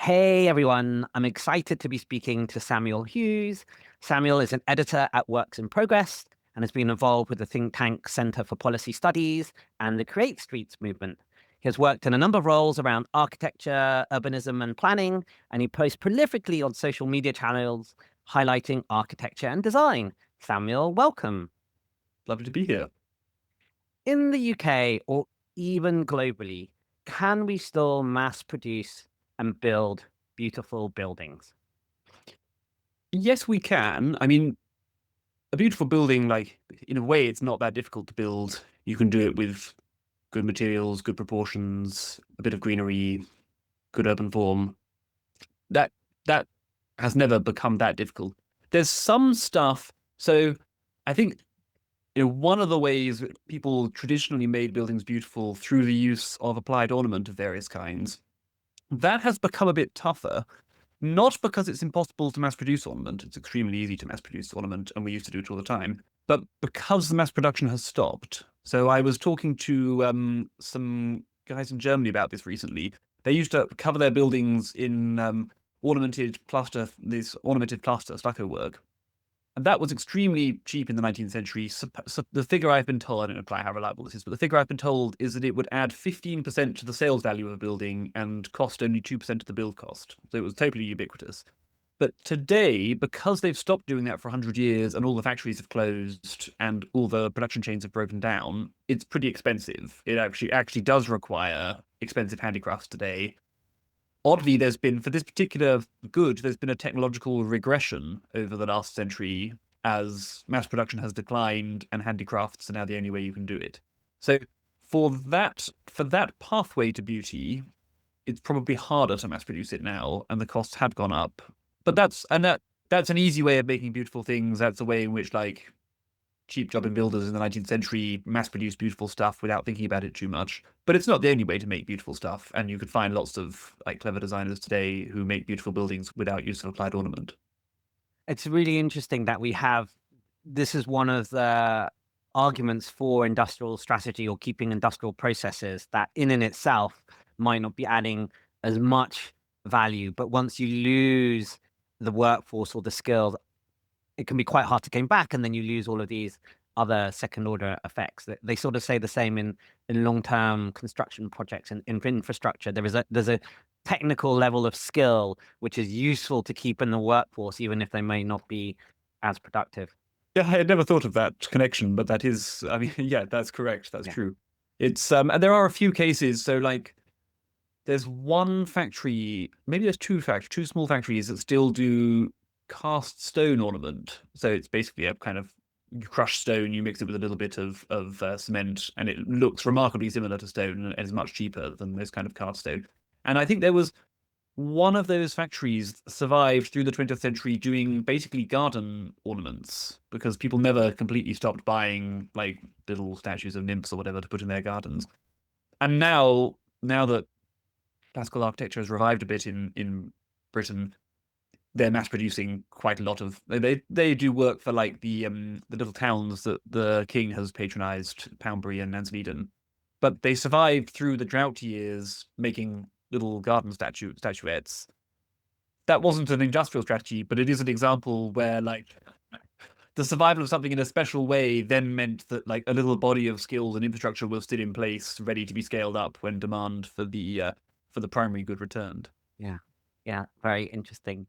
Hey everyone, I'm excited to be speaking to Samuel Hughes. Samuel is an editor at Works in Progress and has been involved with the think tank Center for Policy Studies and the Create Streets movement. He has worked in a number of roles around architecture, urbanism, and planning, and he posts prolifically on social media channels highlighting architecture and design. Samuel, welcome. Lovely to be here. In the UK or even globally, can we still mass produce and build beautiful buildings? Yes, we can. I mean, a beautiful building, like, in a way, it's not that difficult to build. You can do it with good materials, good proportions, a bit of greenery, good urban form. That that has never become that difficult. There's some stuff. So I think one of the ways that people traditionally made buildings beautiful through the use of applied ornament of various kinds, that has become a bit tougher. Not because it's impossible to mass produce ornament, it's extremely easy to mass produce ornament, and we used to do it all the time, but because the mass production has stopped. So I was talking to some guys in Germany about this recently. They used to cover their buildings in this ornamented plaster stucco work. And that was extremely cheap in the 19th century. So the figure I've been told, I don't know quite how reliable this is, but the figure I've been told is that it would add 15% to the sales value of a building and cost only 2% of the build cost. So it was totally ubiquitous. But today, because they've stopped doing that for 100 years and all the factories have closed and all the production chains have broken down, it's pretty expensive. It actually does require expensive handicrafts today. Oddly, for this particular good, there's been a technological regression over the last century as mass production has declined and handicrafts are now the only way you can do it. So for that pathway to beauty, it's probably harder to mass produce it now, and the costs have gone up. But that's an easy way of making beautiful things. That's a way in which, like, cheap jobbing builders in the 19th century mass produce beautiful stuff without thinking about it too much. But it's not the only way to make beautiful stuff, and you could find lots of like clever designers today who make beautiful buildings without use of applied ornament. It's really interesting that we have this is one of the arguments for industrial strategy or keeping industrial processes that in and itself might not be adding as much value, but once you lose the workforce or the skills, it can be quite hard to gain back, and then you lose all of these other second order effects. They sort of say the same in long term construction projects and in infrastructure. There's a technical level of skill which is useful to keep in the workforce, even if they may not be as productive. Yeah, I had never thought of that connection, but that is, I mean, yeah, that's correct. That's Yeah. true. It's and there are a few cases. So like, there's one factory, maybe there's two small factories that still do cast stone ornament. So it's basically a kind of, you crush stone, you mix it with a little bit of cement, and it looks remarkably similar to stone and is much cheaper than this kind of cast stone. And I think there was one of those factories survived through the 20th century doing basically garden ornaments because people never completely stopped buying like little statues of nymphs or whatever to put in their gardens. And now that classical architecture has revived a bit in Britain, they're mass producing quite a lot of. They do work for like the little towns that the king has patronized, Poundbury and Nansmeaden, but they survived through the drought years making little garden statuettes. That wasn't an industrial strategy, but it is an example where like the survival of something in a special way then meant that like a little body of skills and infrastructure was still in place, ready to be scaled up when demand for the primary good returned. Yeah. Yeah. Very interesting.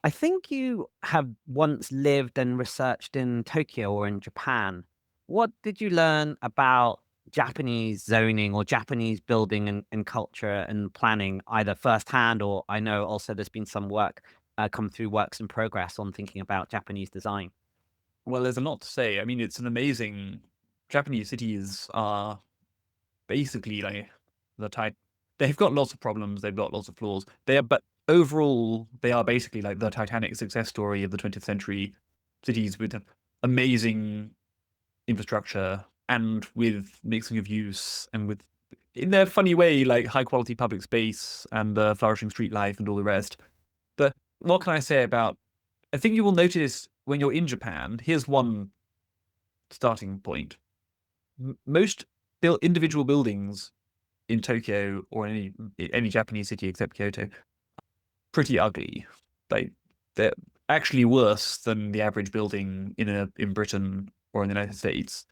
I think you have once lived and researched in Tokyo or in Japan. What did you learn about Japanese zoning or Japanese building and culture and planning, either firsthand or I know also there's been some work come through Works in Progress on thinking about Japanese design? Well, there's a lot to say. I mean, it's an amazing. Japanese cities are basically like the type. They've got lots of problems. They've got lots of flaws. But overall, they are basically like the Titanic success story of the 20th century. Cities with amazing infrastructure and with mixing of use and with, in their funny way, like high quality public space and flourishing street life and all the rest. But what can I say about? I think you will notice when you're in Japan. Here's one starting point. Most individual buildings in Tokyo or any Japanese city except Kyoto pretty ugly. Like they're actually worse than the average building in Britain or in the United States.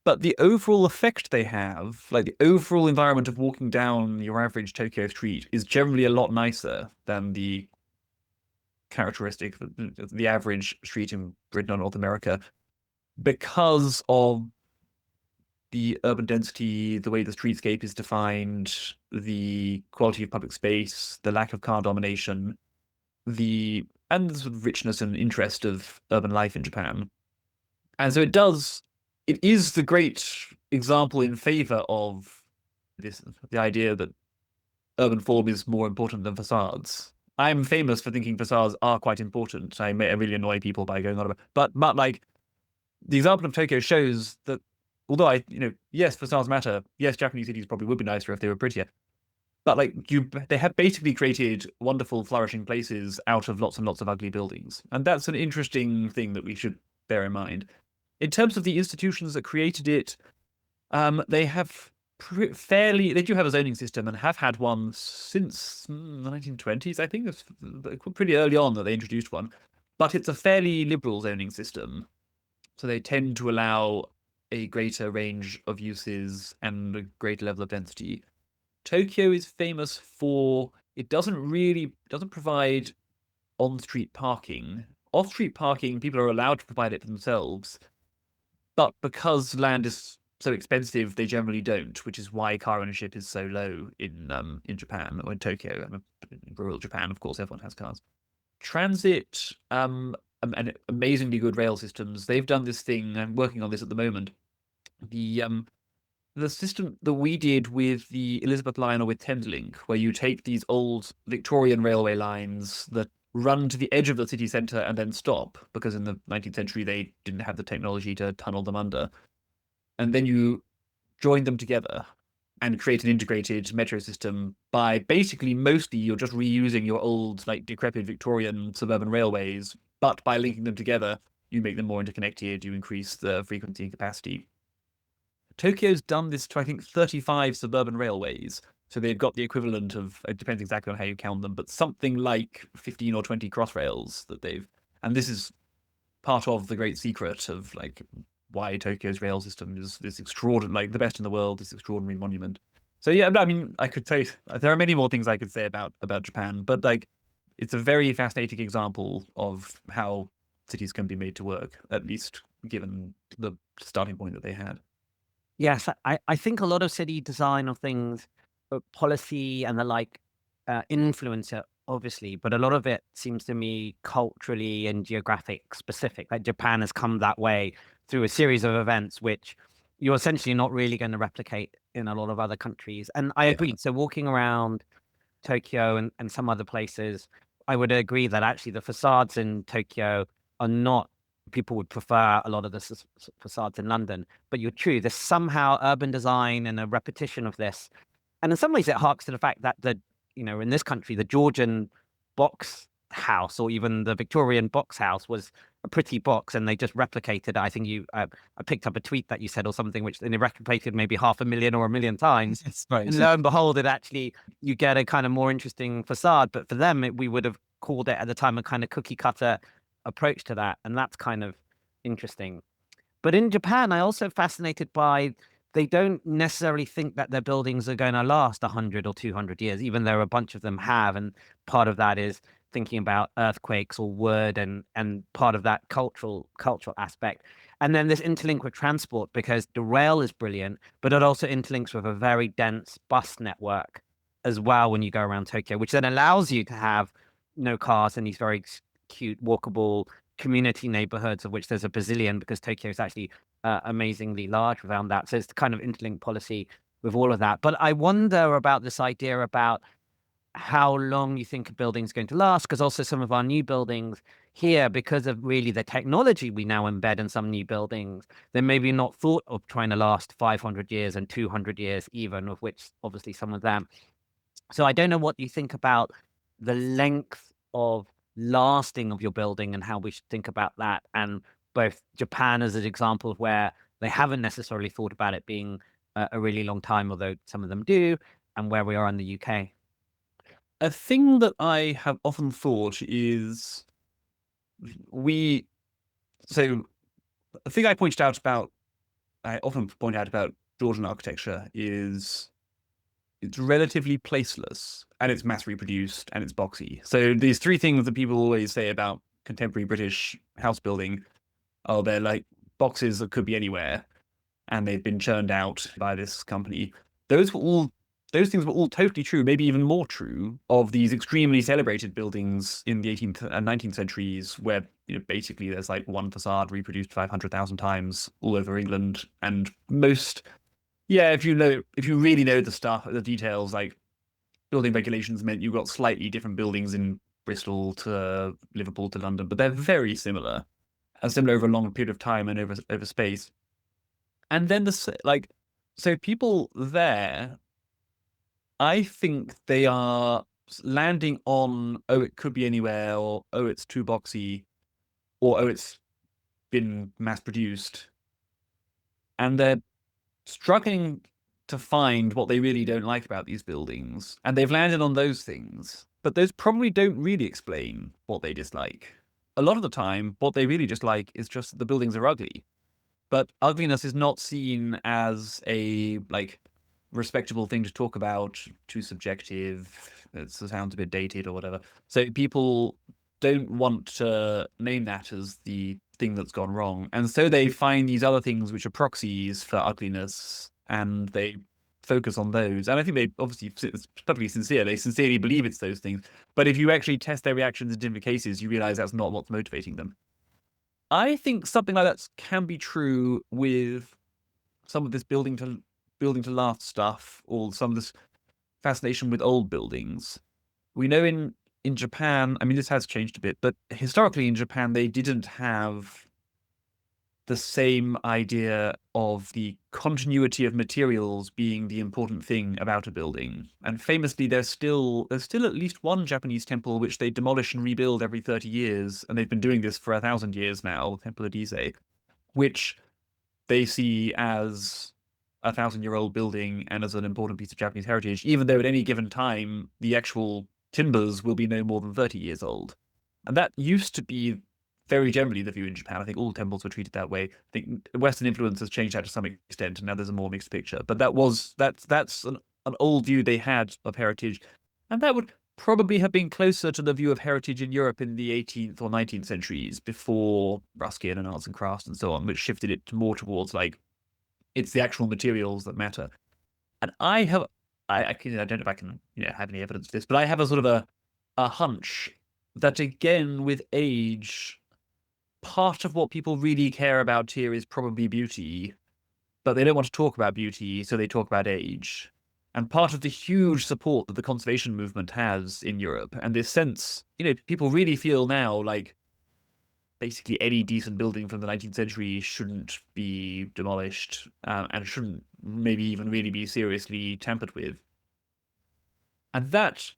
But the overall effect they have, like the overall environment of walking down your average Tokyo street, is generally a lot nicer than the characteristic of the average street in Britain or North America because of the urban density, the way the streetscape is defined, the quality of public space, the lack of car domination, and the sort of richness and interest of urban life in Japan. And so it is the great example in favor of the idea that urban form is more important than facades. I'm famous for thinking facades are quite important. I really annoy people by going on about, but like the example of Tokyo shows that although yes, facades matter. Yes, Japanese cities probably would be nicer if they were prettier. But like they have basically created wonderful, flourishing places out of lots and lots of ugly buildings, and that's an interesting thing that we should bear in mind. In terms of the institutions that created it, they have they do have a zoning system and have had one since the 1920s. I think it's pretty early on that they introduced one, but it's a fairly liberal zoning system. So they tend to allow a greater range of uses and a greater level of density. Tokyo is famous for it doesn't provide on-street parking. Off-street parking, people are allowed to provide it for themselves, but because land is so expensive, they generally don't, which is why car ownership is so low in Japan or in Tokyo. In rural Japan, of course, everyone has cars. Transit, and amazingly good rail systems. They've done this thing. I'm working on this at the moment. The system that we did with the Elizabeth line or with Thameslink, where you take these old Victorian railway lines that run to the edge of the city centre and then stop, because in the 19th century they didn't have the technology to tunnel them under. And then you join them together and create an integrated metro system by basically mostly you're just reusing your old, like decrepit Victorian suburban railways, but by linking them together, you make them more interconnected, you increase the frequency and capacity. Tokyo's done this to, I think, 35 suburban railways. So they've got the equivalent of, it depends exactly on how you count them, but something like 15 or 20 crossrails that and this is part of the great secret of like why Tokyo's rail system is this extraordinary, like the best in the world, this extraordinary monument. So yeah, I mean, I could say there are many more things I could say about Japan, but like it's a very fascinating example of how cities can be made to work, at least given the starting point that they had. Yes, I think a lot of city design of things, policy and the like, influence it, obviously, but a lot of it seems to me culturally and geographic specific. Like Japan has come that way through a series of events, which you're essentially not really going to replicate in a lot of other countries. And I agree. So walking around Tokyo and some other places, I would agree that actually the facades in Tokyo are not, people would prefer a lot of the facades in London. But you're true, there's somehow urban design and a repetition of this. And in some ways, it harks to the fact that in this country, the Georgian box house or even the Victorian box house was a pretty box, and they just replicated it. I think I picked up a tweet that you said or something, which they replicated maybe 500,000 or 1,000,000 times. That's right. And lo and behold, you get a kind of more interesting facade. But for them, we would have called it at the time a kind of cookie cutter approach to that. And that's kind of interesting. But in Japan, I also fascinated by they don't necessarily think that their buildings are going to last 100 or 200 years, even though a bunch of them have. And part of that is thinking about earthquakes or wood and part of that cultural aspect. And then this interlink with transport, because the rail is brilliant, but it also interlinks with a very dense bus network as well when you go around Tokyo, which then allows you to have no cars and these very cute walkable community neighborhoods, of which there's a bazillion, because Tokyo is actually amazingly large around that. So it's the kind of interlinked policy with all of that. But I wonder about this idea about how long you think a building is going to last, because also some of our new buildings here, because of really the technology we now embed in some new buildings, they're maybe not thought of trying to last 500 years and 200 years even, of which obviously some of them. So I don't know what you think about the length of lasting of your building and how we should think about that. And both Japan as an example of where they haven't necessarily thought about it being a really long time, although some of them do, and where we are in the UK. A thing that I have often thought is so the thing I often point out about Georgian architecture is it's relatively placeless and it's mass reproduced and it's boxy. So these three things that people always say about contemporary British house building are they're like boxes that could be anywhere and they've been churned out by this company. Those were all those things were all totally true, maybe even more true of these extremely celebrated buildings in the 18th and 19th centuries, where basically there's like one facade reproduced 500,000 times all over England, and most, yeah, if you really know the stuff, the details, like building regulations meant you got slightly different buildings in Bristol to Liverpool to London, but they're very similar, and similar over a long period of time and over space. And then so people there, I think they are landing on, oh, it could be anywhere, or oh, it's too boxy, or oh, it's been mass produced. And they're struggling to find what they really don't like about these buildings. And they've landed on those things. But those probably don't really explain what they dislike. A lot of the time, what they really dislike is just that the buildings are ugly. But ugliness is not seen as a respectable thing to talk about, too subjective. It sounds a bit dated or whatever. So people don't want to name that as the thing that's gone wrong. And so they find these other things which are proxies for ugliness and they focus on those. And I think they obviously, it's perfectly sincere. They sincerely believe it's those things. But if you actually test their reactions in different cases, you realize that's not what's motivating them. I think something like that can be true with some of this building to last stuff, or some of this fascination with old buildings. We know in Japan, I mean, this has changed a bit, but historically in Japan, they didn't have the same idea of the continuity of materials being the important thing about a building. And famously, there's still at least one Japanese temple which they demolish and rebuild every 30 years, and they've been doing this for 1,000 years now, Temple of Ise, which they see as a 1,000-year-old building and as an important piece of Japanese heritage, even though at any given time the actual timbers will be no more than 30 years old. And that used to be very generally the view in Japan. I think all temples were treated that way. I think Western influence has changed that to some extent, and now there's a more mixed picture. But that's an old view they had of heritage, and that would probably have been closer to the view of heritage in Europe in the 18th or 19th centuries, before Ruskin and arts and crafts and so on, which shifted it more towards it's the actual materials that matter. And I don't know if I can have any evidence of this, but I have a sort of a hunch that, again, with age, part of what people really care about here is probably beauty, but they don't want to talk about beauty, so they talk about age. And part of the huge support that the conservation movement has in Europe, and this sense, people really feel now like basically any decent building from the 19th century shouldn't be demolished, and shouldn't maybe even really be seriously tampered with. And that,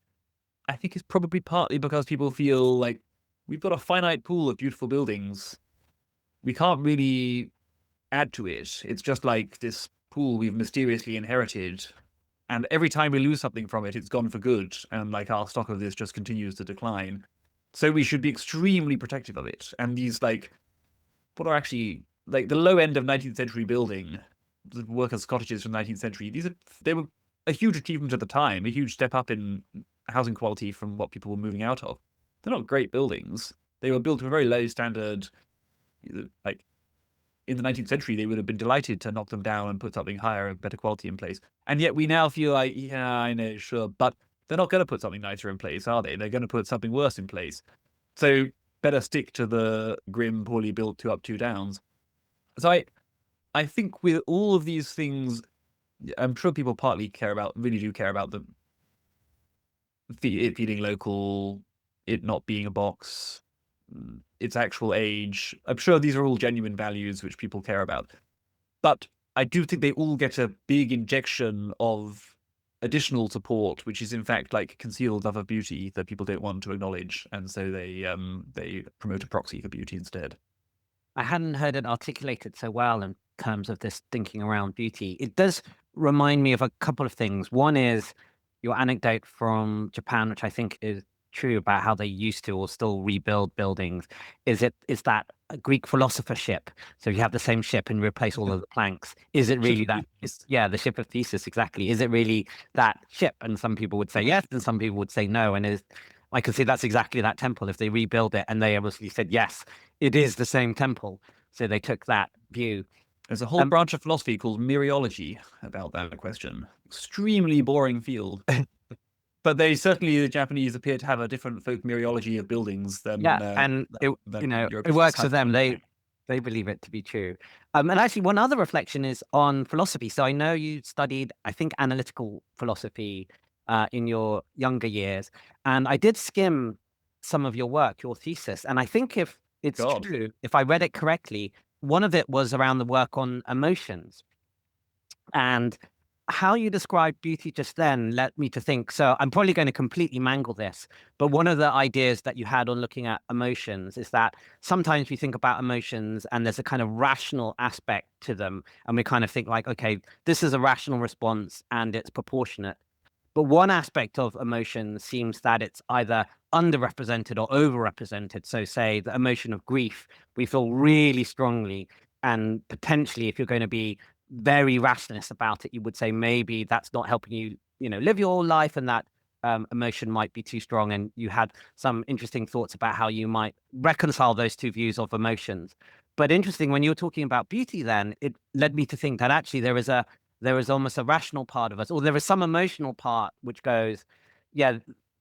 I think, is probably partly because people feel like we've got a finite pool of beautiful buildings. We can't really add to it. It's just like this pool we've mysteriously inherited. And every time we lose something from it, it's gone for good. And our stock of this just continues to decline. So we should be extremely protective of it. And these what are actually the low end of 19th century building, the workers' cottages from the 19th century, they were a huge achievement at the time, a huge step up in housing quality from what people were moving out of. They're not great buildings. They were built to a very low standard. In the 19th century, they would have been delighted to knock them down and put something higher and better quality in place. And yet we now feel like, yeah, I know, sure, but they're not going to put something nicer in place, are they? They're going to put something worse in place. So better stick to the grim, poorly built 2 up, 2 downs. So I think with all of these things, I'm sure people really do care about it feeling local, it not being a box, its actual age. I'm sure these are all genuine values which people care about. But I do think they all get a big injection of additional support, which is in fact concealed love of beauty that people don't want to acknowledge, and so they promote a proxy for beauty instead. I hadn't heard it articulated so well in terms of this thinking around beauty. It does remind me of a couple of things. One is your anecdote from Japan, which I think is true about how they used to or still rebuild buildings, is that a Greek philosopher ship? So if you have the same ship and replace all of the planks, is it Ship really of that? Theseus. Yeah, the ship of Theseus, exactly. Is it really that ship? And some people would say yes, and some people would say no. And I can see that's exactly that temple. If they rebuild it, and they obviously said yes, it is the same temple. So they took that view. There's a whole branch of philosophy called Mereology about that question. Extremely boring field. But the Japanese appear to have a different folk Mereology of buildings than Yeah, and it European works for society. them. They believe it to be true. And actually, one other reflection is on philosophy. So I know you studied, I think, analytical philosophy in your younger years, and I did skim some of your work, your thesis, and I think if it's God. true, if I read it correctly, one of it was around the work on emotions. And how you described beauty just then led me to think. So I'm probably going to completely mangle this, but one of the ideas that you had on looking at emotions is that sometimes we think about emotions and there's a kind of rational aspect to them. And we kind of think like, okay, this is a rational response and it's proportionate. But one aspect of emotion seems that it's either underrepresented or overrepresented. So, say the emotion of grief, we feel really strongly. And potentially, if you're going to be very rationalist about it, you would say maybe that's not helping you, live your life, and that emotion might be too strong. And you had some interesting thoughts about how you might reconcile those two views of emotions. But interesting, when you were talking about beauty, then it led me to think that actually there is almost a rational part of us, or there is some emotional part which goes, yeah,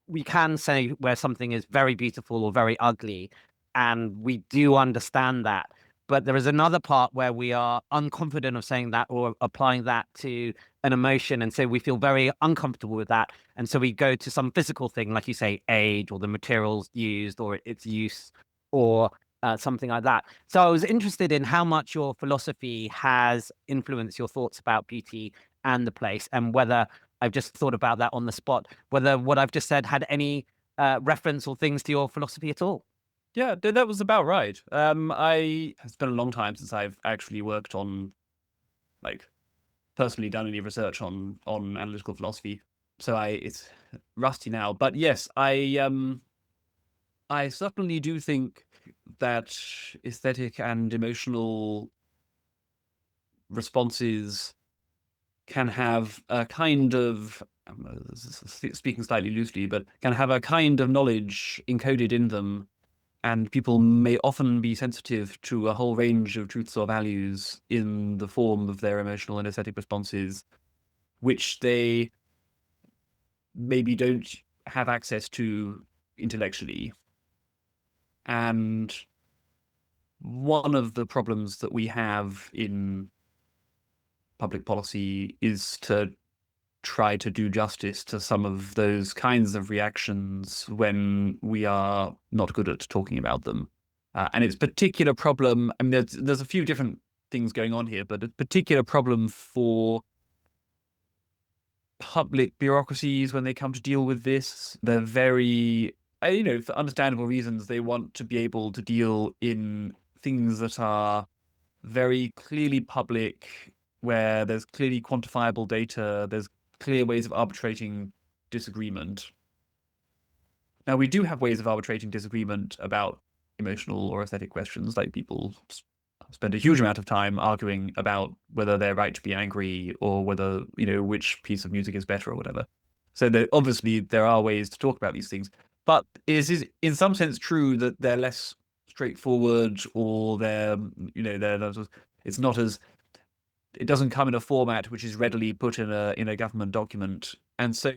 we can say where something is very beautiful or very ugly, and we do understand that. But there is another part where we are unconfident of saying that or applying that to an emotion. And so we feel very uncomfortable with that. And so we go to some physical thing, like you say, age or the materials used or its use or something like that. So I was interested in how much your philosophy has influenced your thoughts about beauty and the place, and whether I've just thought about that on the spot, whether what I've just said had any reference or things to your philosophy at all. Yeah, that was about right. It's been a long time since I've actually worked on, like, personally done any research on analytical philosophy. So it's rusty now. But yes, I certainly do think that aesthetic and emotional responses can have a kind of, speaking slightly loosely, but can have a kind of knowledge encoded in them. And people may often be sensitive to a whole range of truths or values in the form of their emotional and aesthetic responses, which they maybe don't have access to intellectually. And one of the problems that we have in public policy is to try to do justice to some of those kinds of reactions when we are not good at talking about them. And it's a particular problem. I mean, there's a few different things going on here, but a particular problem for public bureaucracies when they come to deal with this. They're very, for understandable reasons, they want to be able to deal in things that are very clearly public, where there's clearly quantifiable data, there's clear ways of arbitrating disagreement. Now, we do have ways of arbitrating disagreement about emotional or aesthetic questions, like people spend a huge amount of time arguing about whether they're right to be angry or whether, which piece of music is better or whatever. So obviously there are ways to talk about these things, but it is in some sense true that they're less straightforward, or it's not as, it doesn't come in a format which is readily put in a government document, and so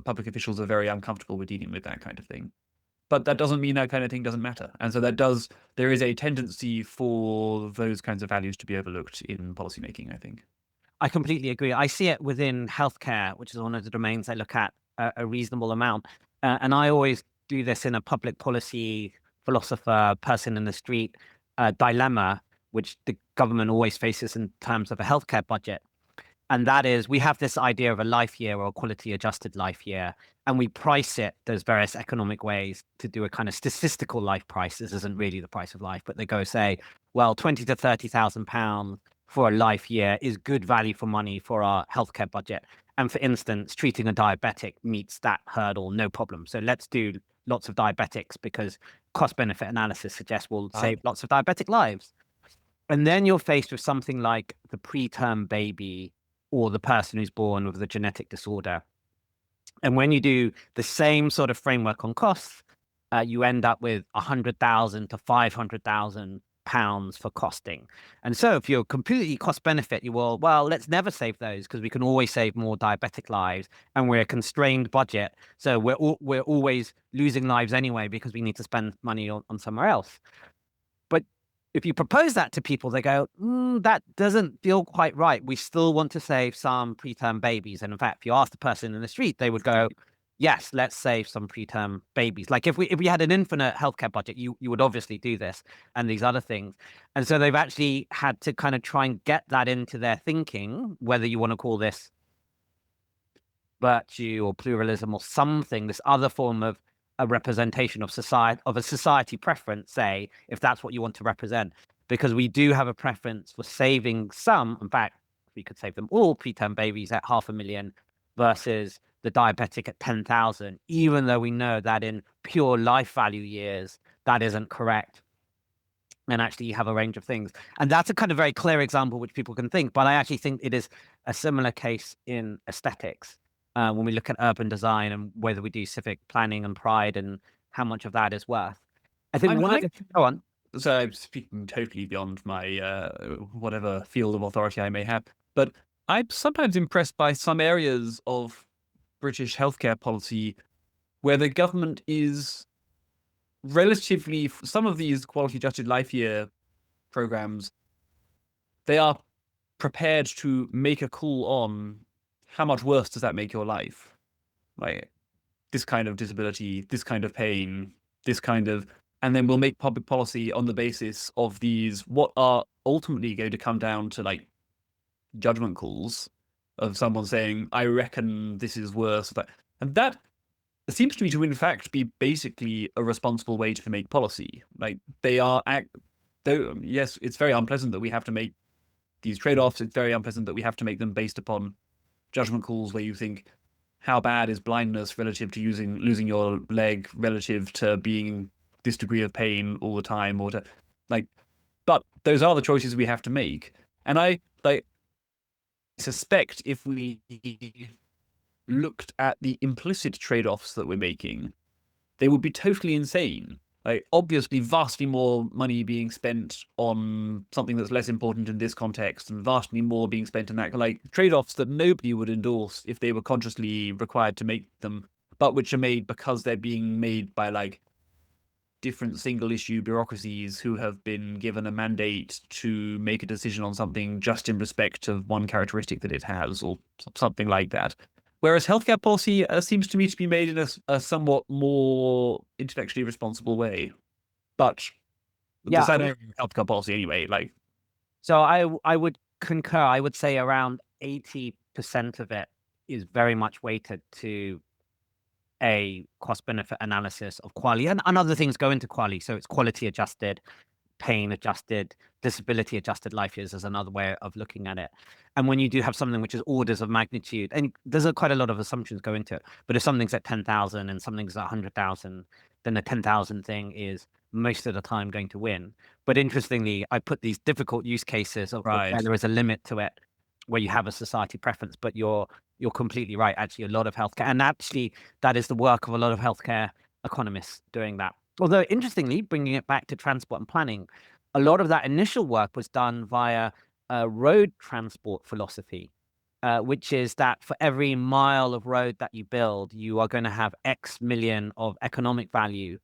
public officials are very uncomfortable with dealing with that kind of thing. But that doesn't mean that kind of thing doesn't matter. And so there is a tendency for those kinds of values to be overlooked in policymaking, I think. I completely agree. I see it within healthcare, which is one of the domains I look at a reasonable amount. And I always do this in a public policy philosopher, person in the street dilemma, which the government always faces in terms of a healthcare budget. And that is, we have this idea of a life year or a quality adjusted life year, and we price it those various economic ways to do a kind of statistical life price. This isn't really the price of life, but they go say, well, 20 to 30,000 pounds for a life year is good value for money for our healthcare budget. And for instance, treating a diabetic meets that hurdle, no problem. So let's do lots of diabetics because cost benefit analysis suggests we'll save lots of diabetic lives. And then you're faced with something like the preterm baby or the person who's born with a genetic disorder. And when you do the same sort of framework on costs, you end up with 100,000 to 500,000 pounds for costing. And so if you're completely cost benefit, you will, well, let's never save those because we can always save more diabetic lives and we're a constrained budget. So we're always losing lives anyway because we need to spend money on somewhere else. But if you propose that to people, they go, that doesn't feel quite right. We still want to save some preterm babies. And in fact, if you ask the person in the street, they would go, yes, let's save some preterm babies. Like if we had an infinite healthcare budget, you would obviously do this and these other things. And so they've actually had to kind of try and get that into their thinking, whether you want to call this virtue or pluralism or something, this other form of a representation of society, of a society preference, say, if that's what you want to represent, because we do have a preference for saving some. In fact, we could save them all, preterm babies at 500,000 versus the diabetic at 10,000, even though we know that in pure life value years, that isn't correct. And actually you have a range of things. And that's a kind of very clear example which people can think, but I actually think it is a similar case in aesthetics. When we look at urban design and whether we do civic planning and pride and how much of that is worth. I think go on. So I'm speaking totally beyond my whatever field of authority I may have, but I'm sometimes impressed by some areas of British healthcare policy where the government is relatively, some of these quality adjusted life year programs, they are prepared to make a call on how much worse does that make your life? Like this kind of disability, this kind of pain, this kind of, and then we'll make public policy on the basis of these, what are ultimately going to come down to like judgment calls of someone saying, I reckon this is worse. And that seems to me to in fact be basically a responsible way to make policy. Like they are, though, yes, it's very unpleasant that we have to make these trade-offs. It's very unpleasant that we have to make them based upon judgment calls where you think, how bad is blindness relative to losing your leg relative to being this degree of pain all the time, or to like, but those are the choices we have to make. And I suspect if we looked at the implicit trade-offs that we're making, they would be totally insane. Like obviously vastly more money being spent on something that's less important in this context and vastly more being spent in that, like trade-offs that nobody would endorse if they were consciously required to make them, but which are made because they're being made by like different single issue bureaucracies who have been given a mandate to make a decision on something just in respect of one characteristic that it has or something like that. Whereas healthcare policy seems to me to be made in a somewhat more intellectually responsible way. But Yeah, healthcare policy anyway. Like, so I would concur. I would say around 80% of it is very much weighted to a cost benefit analysis of quality, and other things go into quality. So it's quality adjusted, pain adjusted, disability adjusted life years is another way of looking at it. And when you do have something which is orders of magnitude, and there's quite a lot of assumptions go into it, but if something's at 10,000 and something's at 100,000, then the 10,000 thing is most of the time going to win. But interestingly, I put these difficult use cases of where there is a limit to it, where you have a society preference, but you're completely right. Actually, a lot of healthcare, and actually that is the work of a lot of healthcare economists doing that. Although, interestingly, bringing it back to transport and planning, a lot of that initial work was done via road transport philosophy, which is that for every mile of road that you build, you are going to have X million of economic value.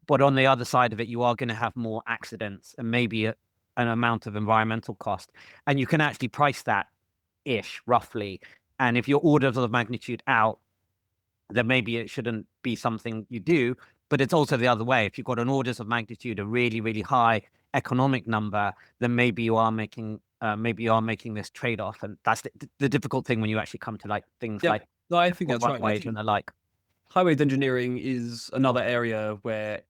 But on the other side of it, you are going to have more accidents and maybe an amount of environmental cost. And you can actually price that ish, roughly. And if you're orders of magnitude out, then maybe it shouldn't be something you do. But it's also the other way. If you've got an orders of magnitude, a really, really high economic number, then maybe you are making this trade-off. And that's the difficult thing when you actually come to like things like no, I think that's right. Ways and the like. Highways engineering is another area where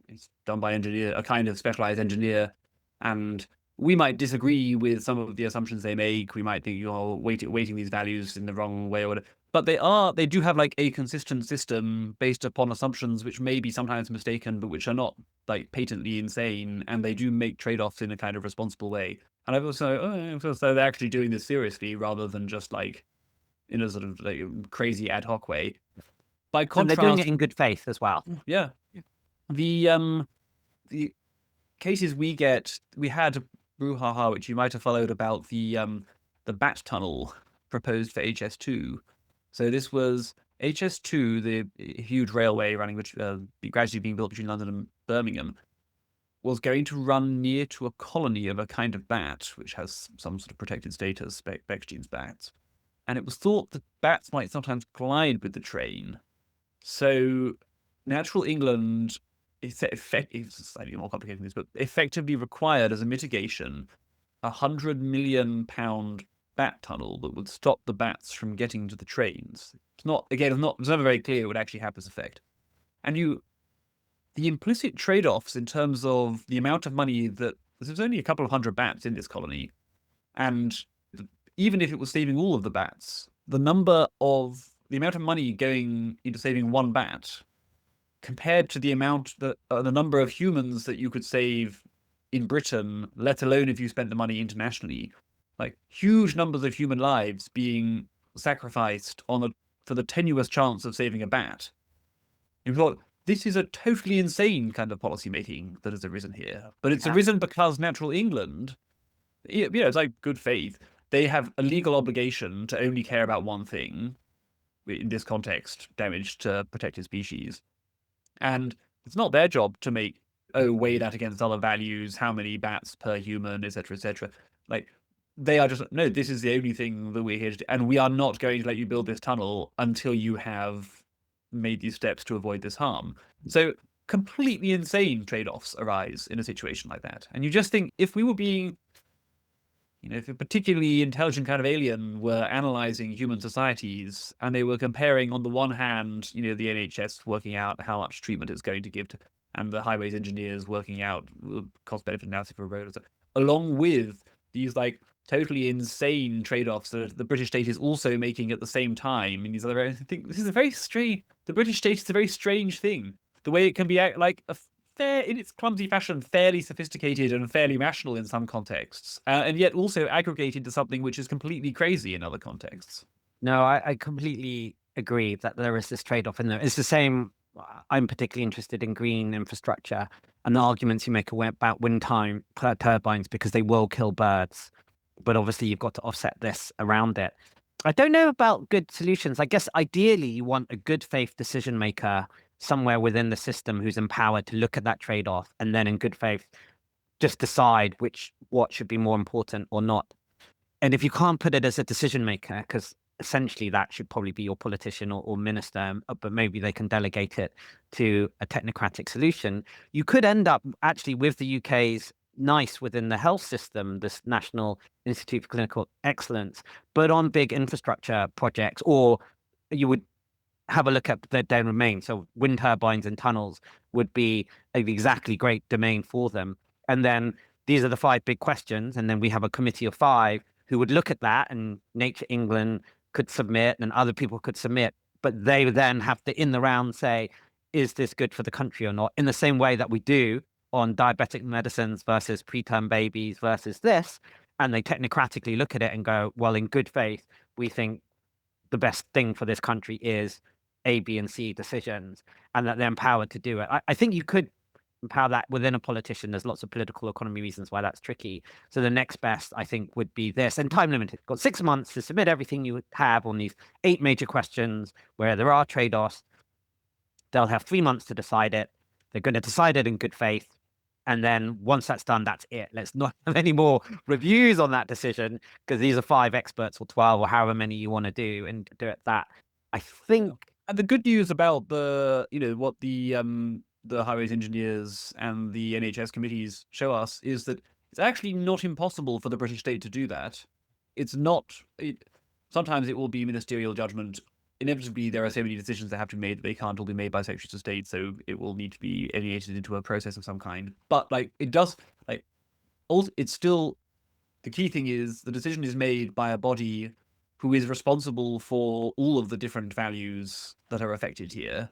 it's done by a kind of specialized engineer, and we might disagree with some of the assumptions they make. We might think you're weighting these values in the wrong way or whatever. But they do have like a consistent system based upon assumptions which may be sometimes mistaken, but which are not like patently insane, and they do make trade-offs in a kind of responsible way. And I've also so they're actually doing this seriously rather than just like in a sort of like crazy ad hoc way. By And they're doing it contrast, in good faith as well. yeah, the cases we had brouhaha, which you might have followed, about the Bat Tunnel proposed for HS2. So this was HS2, the huge railway running, which gradually being built between London and Birmingham, was going to run near to a colony of a kind of bat, which has some sort of protected status, Beckstein's bats. And it was thought that bats might sometimes collide with the train. So Natural England, it's slightly more complicated than this, but effectively required as a mitigation £100 million bat tunnel that would stop the bats from getting to the trains. It's never very clear what actually had this effect. And the implicit trade-offs in terms of the amount of money that there's only a couple of hundred bats in this colony, and even if it was saving all of the bats, the amount of money going into saving one bat compared to the number of humans that you could save in Britain, let alone if you spent the money internationally, like huge numbers of human lives being sacrificed for the tenuous chance of saving a bat. You thought, this is a totally insane kind of policy making that has arisen here. But it's arisen because Natural England, it's like good faith. They have a legal obligation to only care about one thing, in this context, damage to protected species. And it's not their job to weigh that against other values, how many bats per human, etc., etc. Like, they are just, no, this is the only thing that we're here to do, and we are not going to let you build this tunnel until you have made these steps to avoid this harm. So completely insane trade-offs arise in a situation like that. And you just think, if we were being, if a particularly intelligent kind of alien were analyzing human societies, and they were comparing, on the one hand, the NHS working out how much treatment it's going to give to, and the highways engineers working out cost-benefit analysis for a road, along with these like totally insane trade-offs that the British state is also making at the same time. And these other, I think this is a very strange. The British state is a very strange thing. The way it can be like a fair, in its clumsy fashion, fairly sophisticated and fairly rational in some contexts, and yet also aggregated to something which is completely crazy in other contexts. No, I completely agree that there is this trade-off in there. It's the same. I'm particularly interested in green infrastructure and the arguments you make about wind turbines, because they will kill birds. But obviously you've got to offset this around it. I don't know about good solutions. I guess ideally you want a good faith decision maker somewhere within the system who's empowered to look at that trade-off and then in good faith just decide what should be more important or not. And if you can't put it as a decision maker, because essentially that should probably be your politician or minister, but maybe they can delegate it to a technocratic solution, you could end up actually with the UK's NICE within the health system, this National Institute for Clinical Excellence, but on big infrastructure projects, or you would have a look at their domain. So wind turbines and tunnels would be an exactly great domain for them. And then these are the 5 big questions. And then we have a committee of 5 who would look at that, and Nature England could submit and other people could submit, but they would then have to, in the round, say, is this good for the country or not? In the same way that we do on diabetic medicines versus preterm babies versus this. And they technocratically look at it and go, well, in good faith, we think the best thing for this country is A, B, and C decisions, and that they're empowered to do it. I think you could empower that within a politician. There's lots of political economy reasons why that's tricky. So the next best, I think, would be this, and time limited. Got 6 months to submit everything you have on these 8 major questions where there are trade-offs. They'll have 3 months to decide it. They're going to decide it in good faith. And then once that's done, that's it. Let's not have any more reviews on that decision, because these are 5 experts or 12 or however many you want to do, and do it that. I think. And the good news about what the highways engineers and the NHS committees show us is that it's actually not impossible for the British state to do that. It's not. Sometimes it will be ministerial judgment. Inevitably, there are so many decisions that have to be made that they can't all be made by secretaries of state, so it will need to be alienated into a process of some kind. But it does, it's still, the key thing is the decision is made by a body who is responsible for all of the different values that are affected here,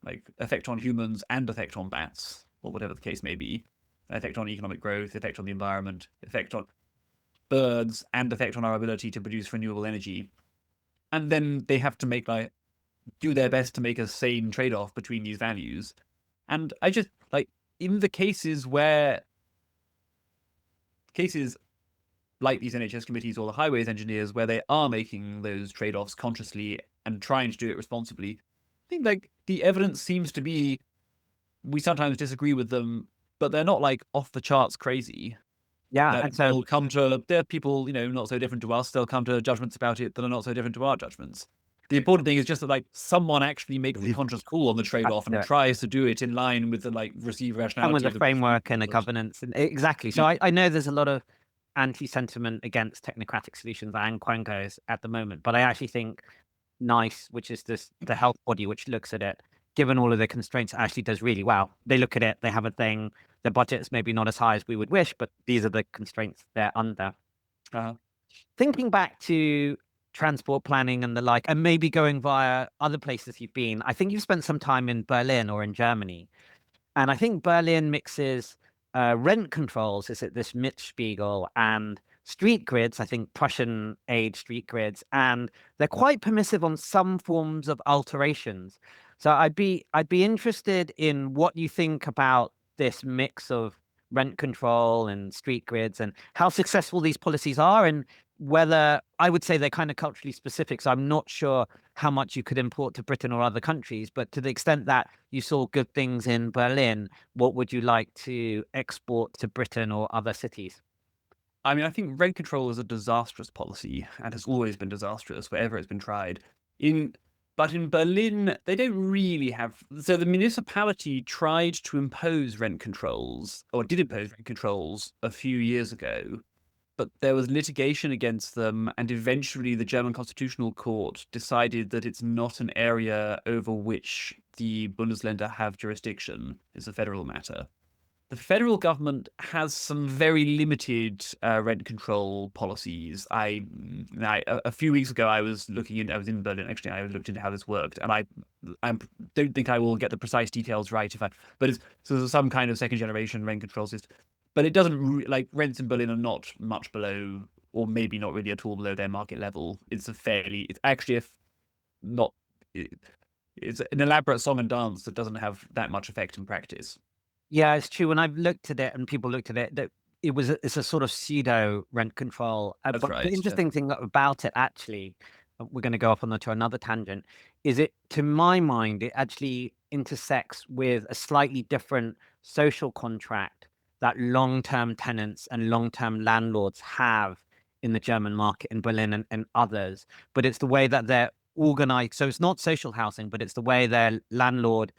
like effect on humans and effect on bats, or whatever the case may be, effect on economic growth, effect on the environment, effect on birds, and effect on our ability to produce renewable energy. And then they have to do their best to make a sane trade-off between these values. And I just, like, in the cases like these NHS committees or the highways engineers, where they are making those trade-offs consciously and trying to do it responsibly, I think, like, the evidence seems to be, we sometimes disagree with them, but they're not, like, off the charts crazy. Yeah, That and so they'll come to, they're people, not so different to us, they'll come to judgments about it that are not so different to our judgments. The important thing is just that, like, someone actually makes the conscious call on the trade-off and tries to do it in line with the, like, received rationality. and with a framework and a governance. And exactly. So I know there's a lot of anti-sentiment against technocratic solutions and quangos at the moment, but I actually think NICE, which is the health body which looks at it, given all of the constraints, actually does really well. They look at it, they have a thing, the budget's maybe not as high as we would wish, but these are the constraints they're under. Thinking back to transport planning and the like, and maybe going via other places you've been, I think you've spent some time in Berlin or in Germany. And I think Berlin mixes rent controls, is it this Mietspiegel, and street grids, I think Prussian age street grids, and they're quite permissive on some forms of alterations. So I'd be interested in what you think about this mix of rent control and street grids and how successful these policies are, and whether, I would say they're kind of culturally specific. So I'm not sure how much you could import to Britain or other countries, but to the extent that you saw good things in Berlin, what would you like to export to Britain or other cities? I mean, I think rent control is a disastrous policy and has always been disastrous wherever it's been tried. But in Berlin, they don't really have. So the municipality tried to impose rent controls, or did impose rent controls a few years ago, but there was litigation against them, and eventually the German Constitutional Court decided that it's not an area over which the Bundesländer have jurisdiction. It's a federal matter. The federal government has some very limited rent control policies. A few weeks ago, I was in Berlin, actually. I looked into how this worked, and I don't think I will get the precise details right but it's so there's some kind of second generation rent control system. But it doesn't, like, rents in Berlin are not much below, or maybe not really at all below their market level. It's actually it's an elaborate song and dance that doesn't have that much effect in practice. Yeah, it's true. When I've looked at it and people looked at it, that it's a sort of pseudo rent control. That's But right, the interesting thing about it, actually, we're going to go off to another tangent, is it, to my mind, it actually intersects with a slightly different social contract that long-term tenants and long-term landlords have in the German market, in Berlin and others. But it's the way that they're organized. So it's not social housing, but it's the way their landlord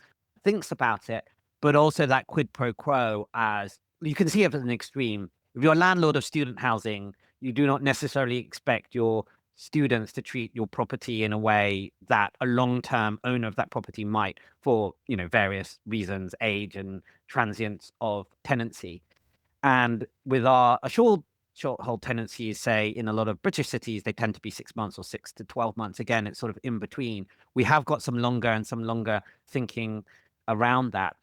thinks about it, but also that quid pro quo, as you can see it as an extreme. If you're a landlord of student housing, you do not necessarily expect your students to treat your property in a way that a long-term owner of that property might, for various reasons, age and transience of tenancy. And with our short hold tenancies, say in a lot of British cities, they tend to be 6 months or 6 to 12 months. Again, it's sort of in between. We have got some longer thinking around that.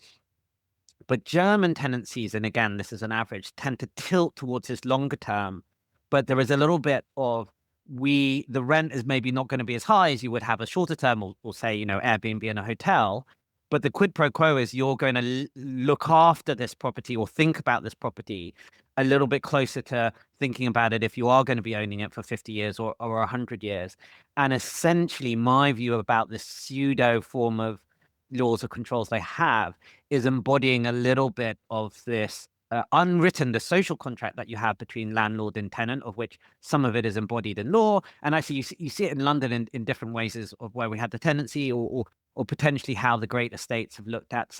But German tenancies, and again, this is an average, tend to tilt towards this longer term. But there is a little bit of the rent is maybe not going to be as high as you would have a shorter term, or say, Airbnb in a hotel. But the quid pro quo is you're going to look after this property or think about this property a little bit closer to thinking about it if you are going to be owning it for 50 years or 100 years. And essentially, my view about this pseudo form of laws or controls they have is embodying a little bit of this unwritten, the social contract that you have between landlord and tenant, of which some of it is embodied in law. And actually, you see it in London in different ways, of where we had the tenancy, or potentially how the great estates have looked at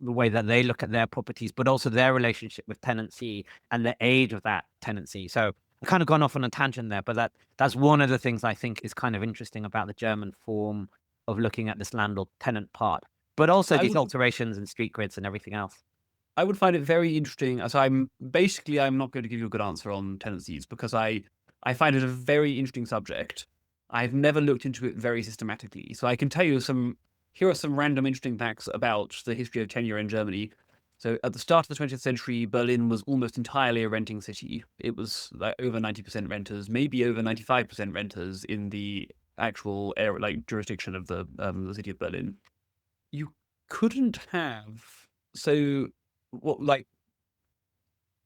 the way that they look at their properties, but also their relationship with tenancy and the age of that tenancy. So I've kind of gone off on a tangent there, but that's one of the things I think is kind of interesting about the German form of looking at this landlord tenant part, but also these alterations and street grids and everything else. I would find it very interesting. So I'm not going to give you a good answer on tenancies because I find it a very interesting subject. I've never looked into it very systematically. So I can tell you here are some random interesting facts about the history of tenure in Germany. So at the start of the 20th century, Berlin was almost entirely a renting city. It was like over 90% renters, maybe over 95% renters in the actual area, like jurisdiction of the city of Berlin. You couldn't have so what like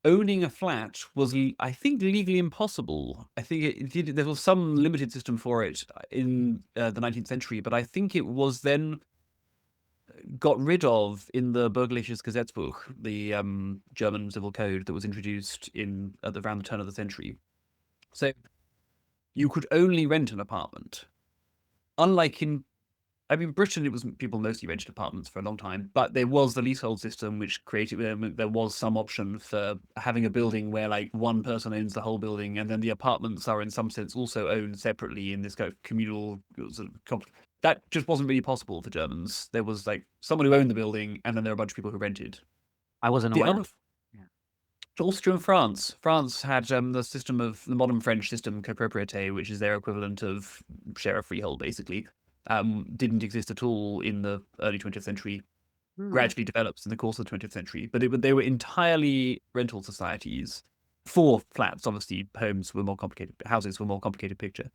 owning a flat was, I think, legally impossible. I think there was some limited system for it in the 19th century, but I think it was then got rid of in the Bürgerliches Gesetzbuch, the German civil code that was introduced around the turn of the century. So you could only rent an apartment. Unlike in Britain, it was people mostly rented apartments for a long time, but there was the leasehold system, which created there was some option for having a building where like one person owns the whole building, and then the apartments are in some sense also owned separately in this kind of communal sort of. That just wasn't really possible for Germans. There was like someone who owned the building, and then there were a bunch of people who rented. I wasn't aware. It's also true in France. France had the system of the modern French system, copropriété, which is their equivalent of share of freehold, basically. Didn't exist at all in the early 20th century. Gradually develops in the course of the 20th century, but they were entirely rental societies. For flats, obviously, houses were more complicated picture.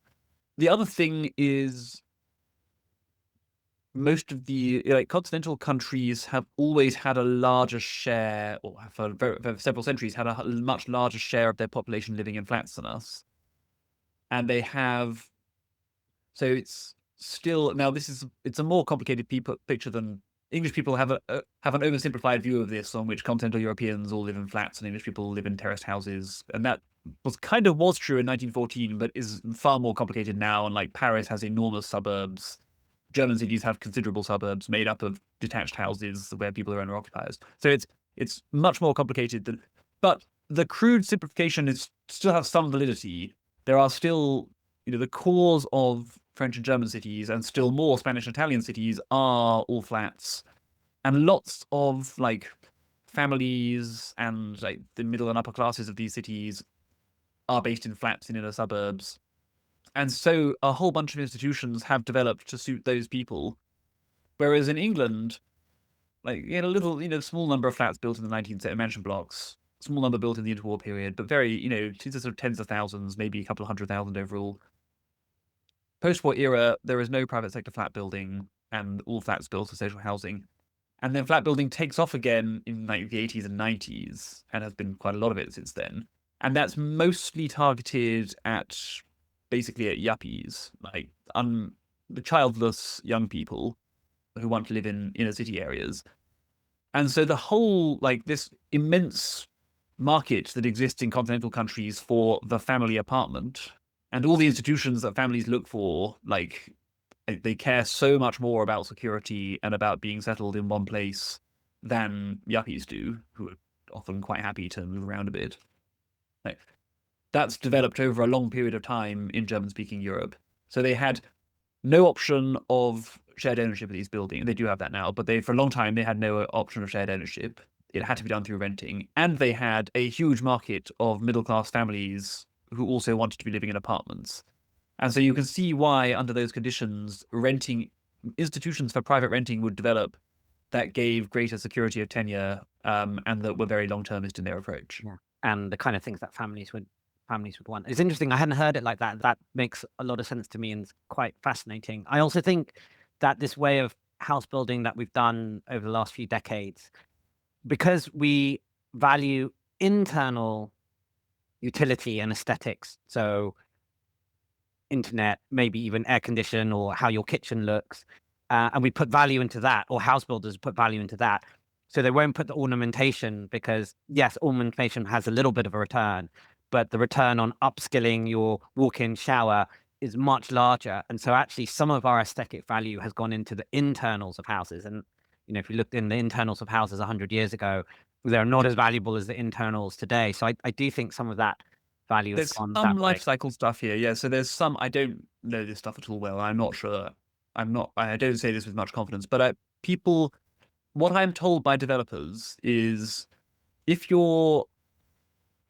The other thing is most of the continental countries have always had a larger share, or for several centuries had a much larger share of their population living in flats than us, and they have. So it's still now it's a more complicated picture than English people have an oversimplified view of this, on which continental Europeans all live in flats and English people live in terraced houses, and that was true in 1914, but is far more complicated now. And like Paris has enormous suburbs. German cities have considerable suburbs made up of detached houses where people are owner occupiers. So it's much more complicated than. But the crude simplification still has some validity. There are still, the cores of French and German cities, and still more Spanish and Italian cities, are all flats, and lots of like families and like the middle and upper classes of these cities are based in flats in inner suburbs. And so a whole bunch of institutions have developed to suit those people. Whereas in England, like you had a little, small number of flats built in the 19th century, mansion blocks, small number built in the interwar period, but very, sort of tens of thousands, maybe a couple of 100,000 overall. Post-war era, there is no private sector flat building, and all flats built for social housing. And then flat building takes off again in like the 80s and 90s, and has been quite a lot of it since then. And that's mostly targeted at basically at yuppies, like the childless young people who want to live in inner city areas. And so the whole, like, this immense market that exists in continental countries for the family apartment, and all the institutions that families look for, like, they care so much more about security and about being settled in one place than yuppies do, who are often quite happy to move around a bit. Like, that's developed over a long period of time in German-speaking Europe. So they had no option of shared ownership of these buildings. They do have that now, but for a long time, they had no option of shared ownership. It had to be done through renting. And they had a huge market of middle-class families who also wanted to be living in apartments. And so you can see why, under those conditions, institutions for private renting would develop that gave greater security of tenure, and that were very long-termist in their approach. Yeah. And the kind of things that families would want. It's interesting. I hadn't heard it like that. That makes a lot of sense to me and it's quite fascinating. I also think that this way of house building that we've done over the last few decades, because we value internal utility and aesthetics, so internet, maybe even air condition or how your kitchen looks, and we put value into that, or house builders put value into that. So they won't put the ornamentation, because yes, ornamentation has a little bit of a return, but the return on upskilling your walk-in shower is much larger. And so actually some of our aesthetic value has gone into the internals of houses. And, if you looked in the internals of houses 100 years ago, they're not as valuable as the internals today. So I do think some of that value has gone that way. There's some life cycle stuff here. Yeah. So there's some, I don't know this stuff at all well. I'm not sure. I don't say this with much confidence, but people what I'm told by developers is if you're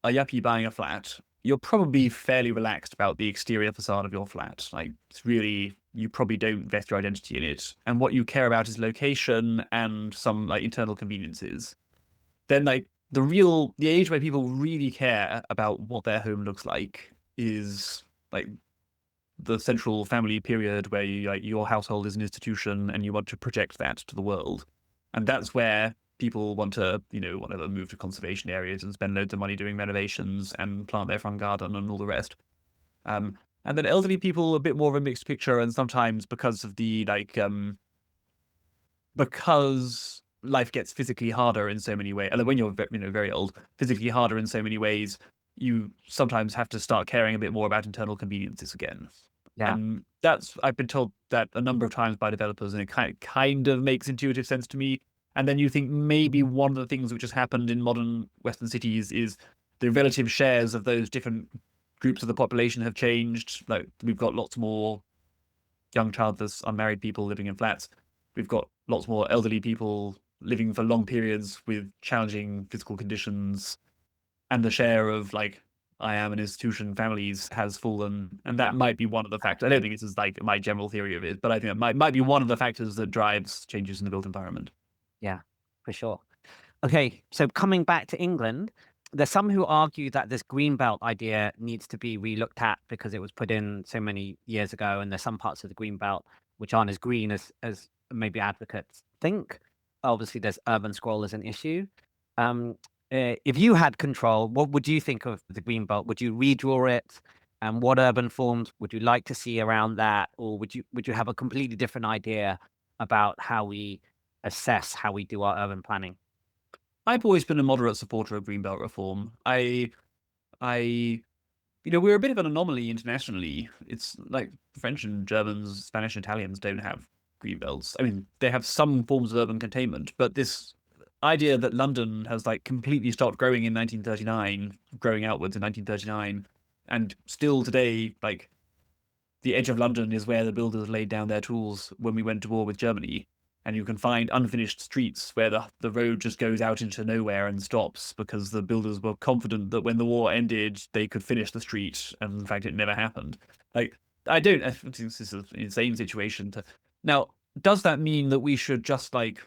a yuppie buying a flat, you're probably fairly relaxed about the exterior facade of your flat. Like, it's really, you probably don't vest your identity in it. And what you care about is location and some like internal conveniences. Then like the age where people really care about what their home looks like is like the central family period where you like your household is an institution and you want to project that to the world. And that's where people want to, want to move to conservation areas and spend loads of money doing renovations and plant their front garden and all the rest. And then elderly people, a bit more of a mixed picture, and sometimes because of the because life gets physically harder in so many ways, and when you're very old, physically harder in so many ways, you sometimes have to start caring a bit more about internal conveniences again. Yeah. And I've been told that a number of times by developers, and it kind of makes intuitive sense to me. And then you think maybe one of the things which has happened in modern Western cities is the relative shares of those different groups of the population have changed. Like, we've got lots more young childless unmarried people living in flats. We've got lots more elderly people living for long periods with challenging physical conditions, and the share of like I am an institution families has fallen, and that might be one of the factors. I don't think this is like my general theory of it, but I think it might be one of the factors that drives changes in the built environment. Yeah, for sure. Okay, so coming back to England, there's some who argue that this greenbelt idea needs to be relooked at because it was put in so many years ago, and there's some parts of the greenbelt which aren't as green as maybe advocates think. Obviously, there's urban sprawl as an issue. If you had control, what would you think of the greenbelt? Would you redraw it? And what urban forms would you like to see around that, or would you have a completely different idea about how we assess how we do our urban planning? I've always been a moderate supporter of greenbelt reform. I we're a bit of an anomaly internationally. It's like French and Germans, Spanish and Italians don't have greenbelts. I mean, they have some forms of urban containment, but this idea that London has like completely stopped growing in 1939, growing outwards in 1939, and still today, like the edge of London is where the builders laid down their tools when we went to war with Germany. And you can find unfinished streets where the road just goes out into nowhere and stops because the builders were confident that when the war ended, they could finish the street. And in fact, it never happened. Like, I think this is an insane situation to. Now, does that mean that we should just like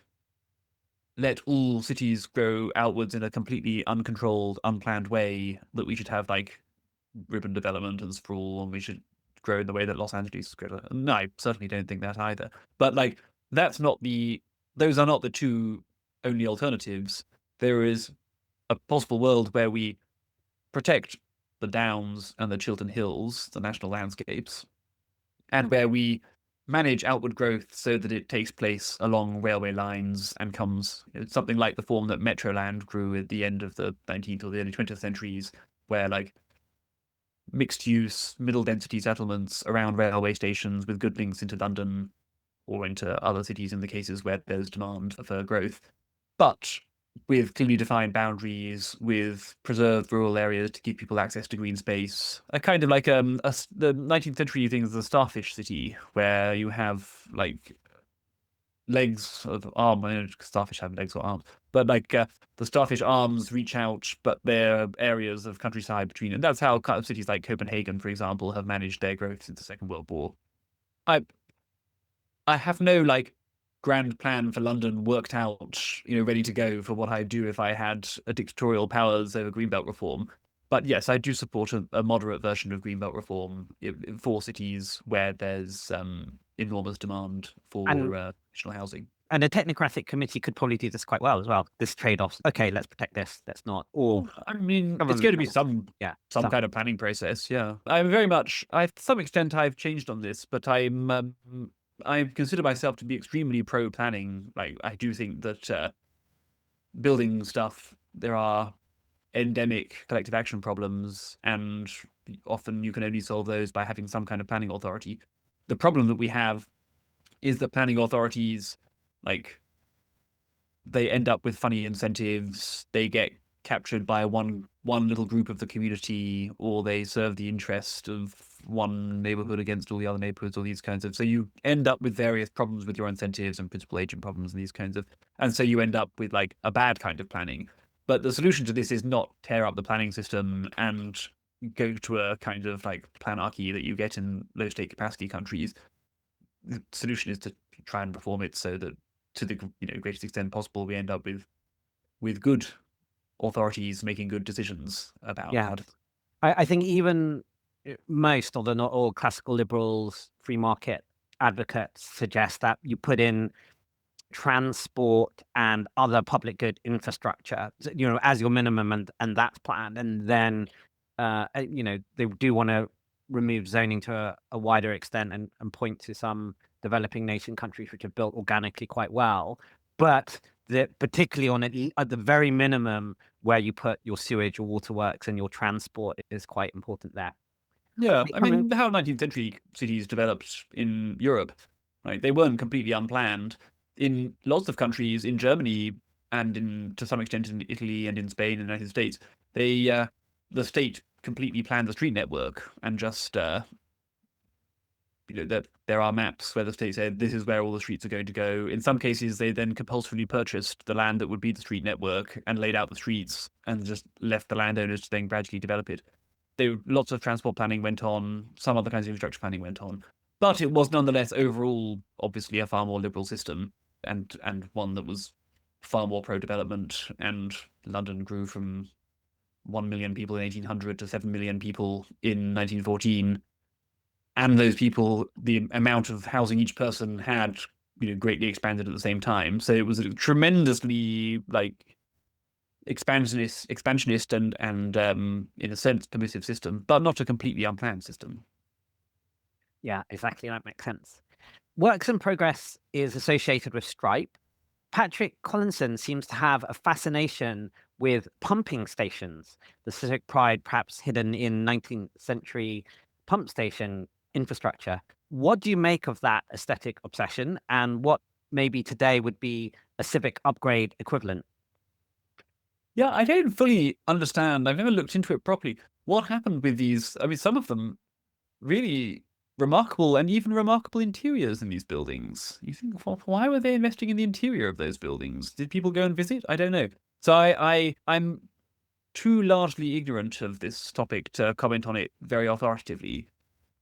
let all cities grow outwards in a completely uncontrolled, unplanned way? That we should have like urban development and sprawl, and we should grow in the way that Los Angeles is grown? No, I certainly don't think that either. But like, those are not the two only alternatives. There is a possible world where we protect the Downs and the Chiltern Hills, the national landscapes, and where we manage outward growth so that it takes place along railway lines and comes something like the form that Metroland grew at the end of the 19th or the early 20th centuries, where like mixed use, middle density settlements around railway stations with good links into London or into other cities in the cases where there's demand for growth, but with clearly defined boundaries, with preserved rural areas to give people access to green space. A kind of like the 19th century thing is the Starfish City, where you have like legs of arm. I know starfish have legs or arms, but like the starfish arms reach out, but they're areas of countryside between. And that's how cities like Copenhagen, for example, have managed their growth since the Second World War. I I have no like grand plan for London worked out, ready to go for what I'd do if I had a dictatorial powers over Greenbelt reform. But yes, I do support a moderate version of Greenbelt reform for cities where there's enormous demand And for additional housing. and a technocratic committee could probably do this quite well as well. This trade-offs. Okay, let's protect this. Let's not. Or I mean, it's government. going to be some Yeah. kind of planning process. Yeah, to some extent, I've changed on this, but I consider myself to be extremely pro planning. Like, I do think that building stuff, there are endemic collective action problems, and often you can only solve those by having some kind of planning authority. The problem that we have is that planning authorities, like, they end up with funny incentives. They get captured by one little group of the community, or they serve the interest of one neighborhood against all the other neighborhoods, or these kinds of. So you end up with various problems with your incentives and principal agent problems and these kinds of. And so you end up with like a bad kind of planning. But the solution to this is not tear up the planning system and go to a kind of like planarchy that you get in low state capacity countries. The solution is to try and reform it so that to the greatest extent possible we end up with good authorities making good decisions about Yeah. how to. I think even most, although not all, classical liberals, free market advocates suggest that you put in transport and other public good infrastructure, as your minimum, and that's planned. And then, they do want to remove zoning to a wider extent and point to some developing nation countries which have built organically quite well. But particularly at the very minimum, where you put your sewage, your waterworks, and your transport is quite important there. Yeah, I mean, how 19th century cities developed in Europe, right? They weren't completely unplanned. In lots of countries, in Germany and to some extent in Italy and in Spain and the United States, the state completely planned the street network and just that there are maps where the state said this is where all the streets are going to go. In some cases, they then compulsorily purchased the land that would be the street network and laid out the streets and just left the landowners to then gradually develop it. Lots of transport planning went on, some other kinds of infrastructure planning went on, but it was nonetheless overall obviously a far more liberal system and one that was far more pro-development. And London grew from 1 million people in 1800 to 7 million people in 1914. And those people, the amount of housing each person had, greatly expanded at the same time. So it was a tremendously expansionist and in a sense permissive system, but not a completely unplanned system. Yeah, exactly. That makes sense. Works in Progress is associated with Stripe. Patrick Collinson seems to have a fascination with pumping stations, the civic pride perhaps hidden in 19th century pump station infrastructure. What do you make of that aesthetic obsession, and what maybe today would be a civic upgrade equivalent? Yeah, I don't fully understand. I've never looked into it properly. What happened with these? I mean, some of them really remarkable and even remarkable interiors in these buildings. You think, why were they investing in the interior of those buildings? Did people go and visit? I don't know. So I'm too largely ignorant of this topic to comment on it very authoritatively.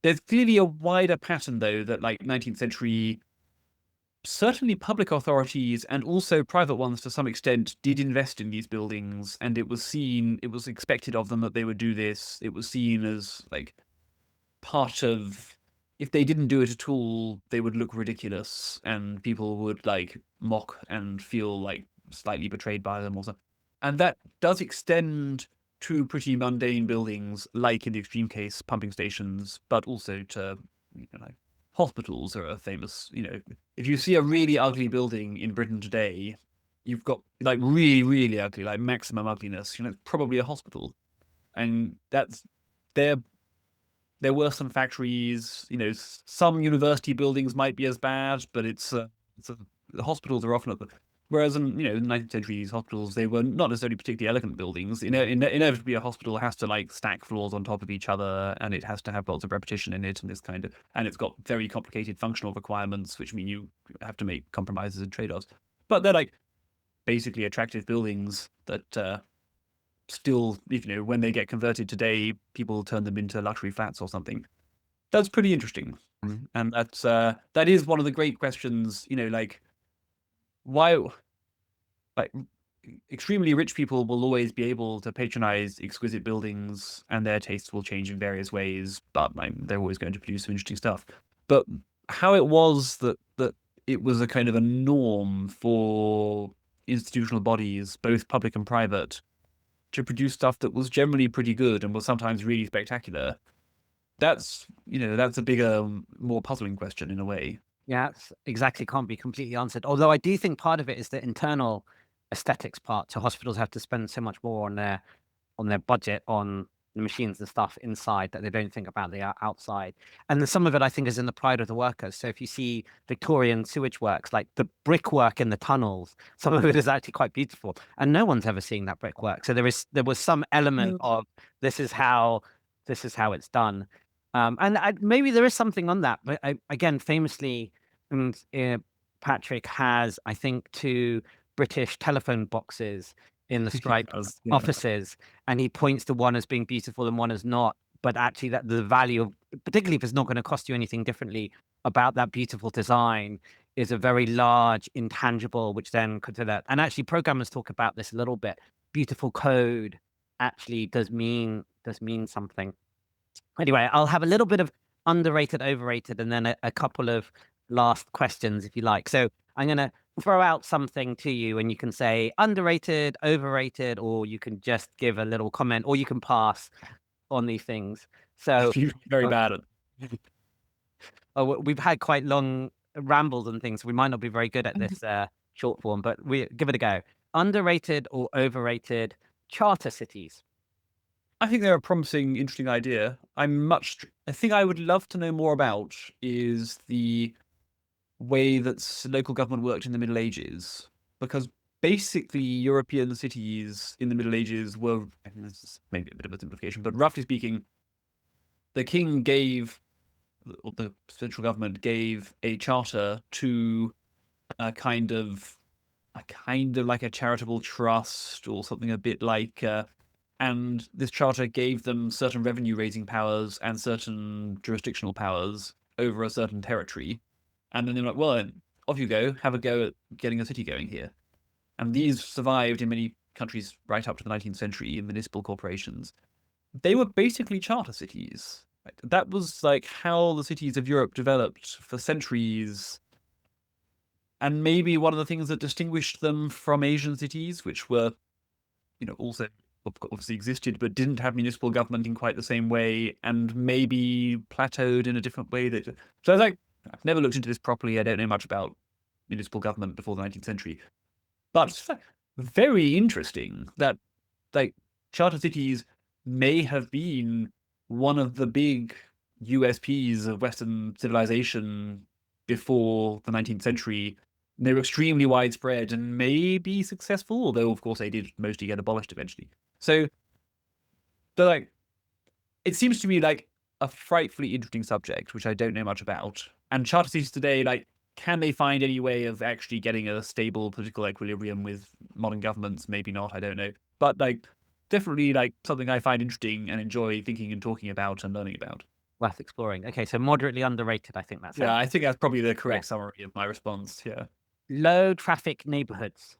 There's clearly a wider pattern, though, that 19th century, certainly public authorities and also private ones to some extent did invest in these buildings, and it was expected of them that they would do this. It was seen as part of, if they didn't do it at all, they would look ridiculous and people would mock and feel slightly betrayed by them or something. And that does extend to pretty mundane buildings, like in the extreme case, pumping stations, but also to hospitals are a famous, if you see a really ugly building in Britain today, you've got really, really ugly, maximum ugliness, it's probably a hospital. And that's there were some factories, some university buildings might be as bad, but the hospitals are often at the. Whereas in the 19th century hospitals, they were not necessarily particularly elegant buildings. Inevitably, a hospital has to stack floors on top of each other, and it has to have lots of repetition in it, and and it's got very complicated functional requirements, which mean you have to make compromises and trade-offs. But they're basically attractive buildings that still, when they get converted today, people turn them into luxury flats or something. That's pretty interesting, and that is one of the great questions. Why, extremely rich people will always be able to patronize exquisite buildings, and their tastes will change in various ways, but they're always going to produce some interesting stuff. But how it was that it was a kind of a norm for institutional bodies, both public and private, to produce stuff that was generally pretty good and was sometimes really spectacular. That's a bigger, more puzzling question in a way. Yeah, it's exactly, can't be completely answered. Although I do think part of it is the internal aesthetics part. So hospitals have to spend so much more on their budget on the machines and stuff inside that they don't think about the outside. And then some of it, I think, is in the pride of the workers. So if you see Victorian sewage works, like the brickwork in the tunnels, some of it is actually quite beautiful, and no one's ever seeing that brickwork. So there was some element of this is how it's done. Maybe there is something on that, but again, famously, and Patrick has, I think, two British telephone boxes in the striped Yeah. offices, and he points to one as being beautiful and one as not. But actually, that the value of, particularly if it's not going to cost you anything differently about that beautiful design, is a very large intangible, which then could do that. And actually, programmers talk about this a little bit. Beautiful code actually does mean something. Anyway, I'll have a little bit of underrated, overrated, and then a couple of last questions, if you like. So I'm going to throw out something to you, and you can say underrated, overrated, or you can just give a little comment, or you can pass on these things. So You're very bad at. we've had quite long rambles and things. So we might not be very good at this short form, but we give it a go. Underrated or overrated charter cities? I think they're a promising, interesting idea. I think I would love to know more about is the way that local government worked in the Middle Ages, because basically European cities in the Middle Ages were, and this is maybe a bit of a simplification, but roughly speaking, the king gave, or the central government gave a charter to a kind of like a charitable trust or something a bit like, and this charter gave them certain revenue raising powers and certain jurisdictional powers over a certain territory. And then they're like, well, off you go, have a go at getting a city going here. And these survived in many countries right up to the 19th century in municipal corporations. They were basically charter cities. Right? That was like how the cities of Europe developed for centuries. And maybe one of the things that distinguished them from Asian cities, which were, also obviously existed, but didn't have municipal government in quite the same way, and maybe plateaued in a different way. So I was like, I've never looked into this properly. I don't know much about municipal government before the 19th century. But it's very interesting that like charter cities may have been one of the big USPs of Western civilization before the 19th century. They were extremely widespread and maybe successful, although of course they did mostly get abolished eventually. So they're like, it seems to me like a frightfully interesting subject, which I don't know much about. And charter cities today, like, can they find any way of actually getting a stable political equilibrium with modern governments? Maybe not, I don't know. But like, definitely like something I find interesting and enjoy thinking and talking about and learning about. Worth exploring. Okay, so moderately underrated, I think that's it. Yeah, I think that's probably the correct summary of my response. Yeah. Low traffic neighborhoods.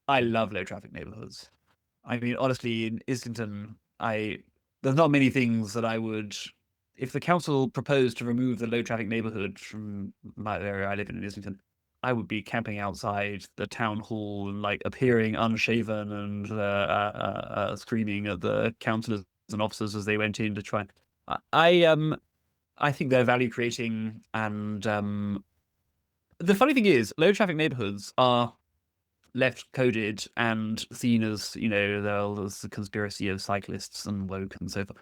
I love low traffic neighborhoods. I mean, honestly, in Islington, there's not many things that I would, if the council proposed to remove the low traffic neighborhood from my area I live in Islington, I would be camping outside the town hall and like appearing unshaven and screaming at the councillors and officers as they went in to try. I think they're value creating, and the funny thing is, low traffic neighborhoods are left coded and seen as, there's the conspiracy of cyclists and woke and so forth.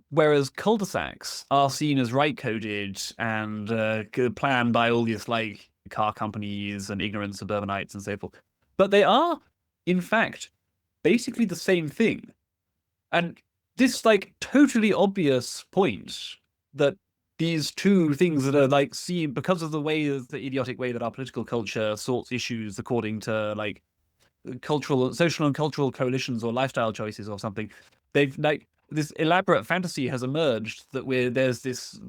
Whereas cul-de-sacs are seen as right coded and planned by all these like car companies and ignorant suburbanites and so forth. But they are, in fact, basically the same thing. And this like totally obvious point that these two things that are like seen because of the idiotic way that our political culture sorts issues according to like social and cultural coalitions or lifestyle choices or something, they've like this elaborate fantasy has emerged that there's this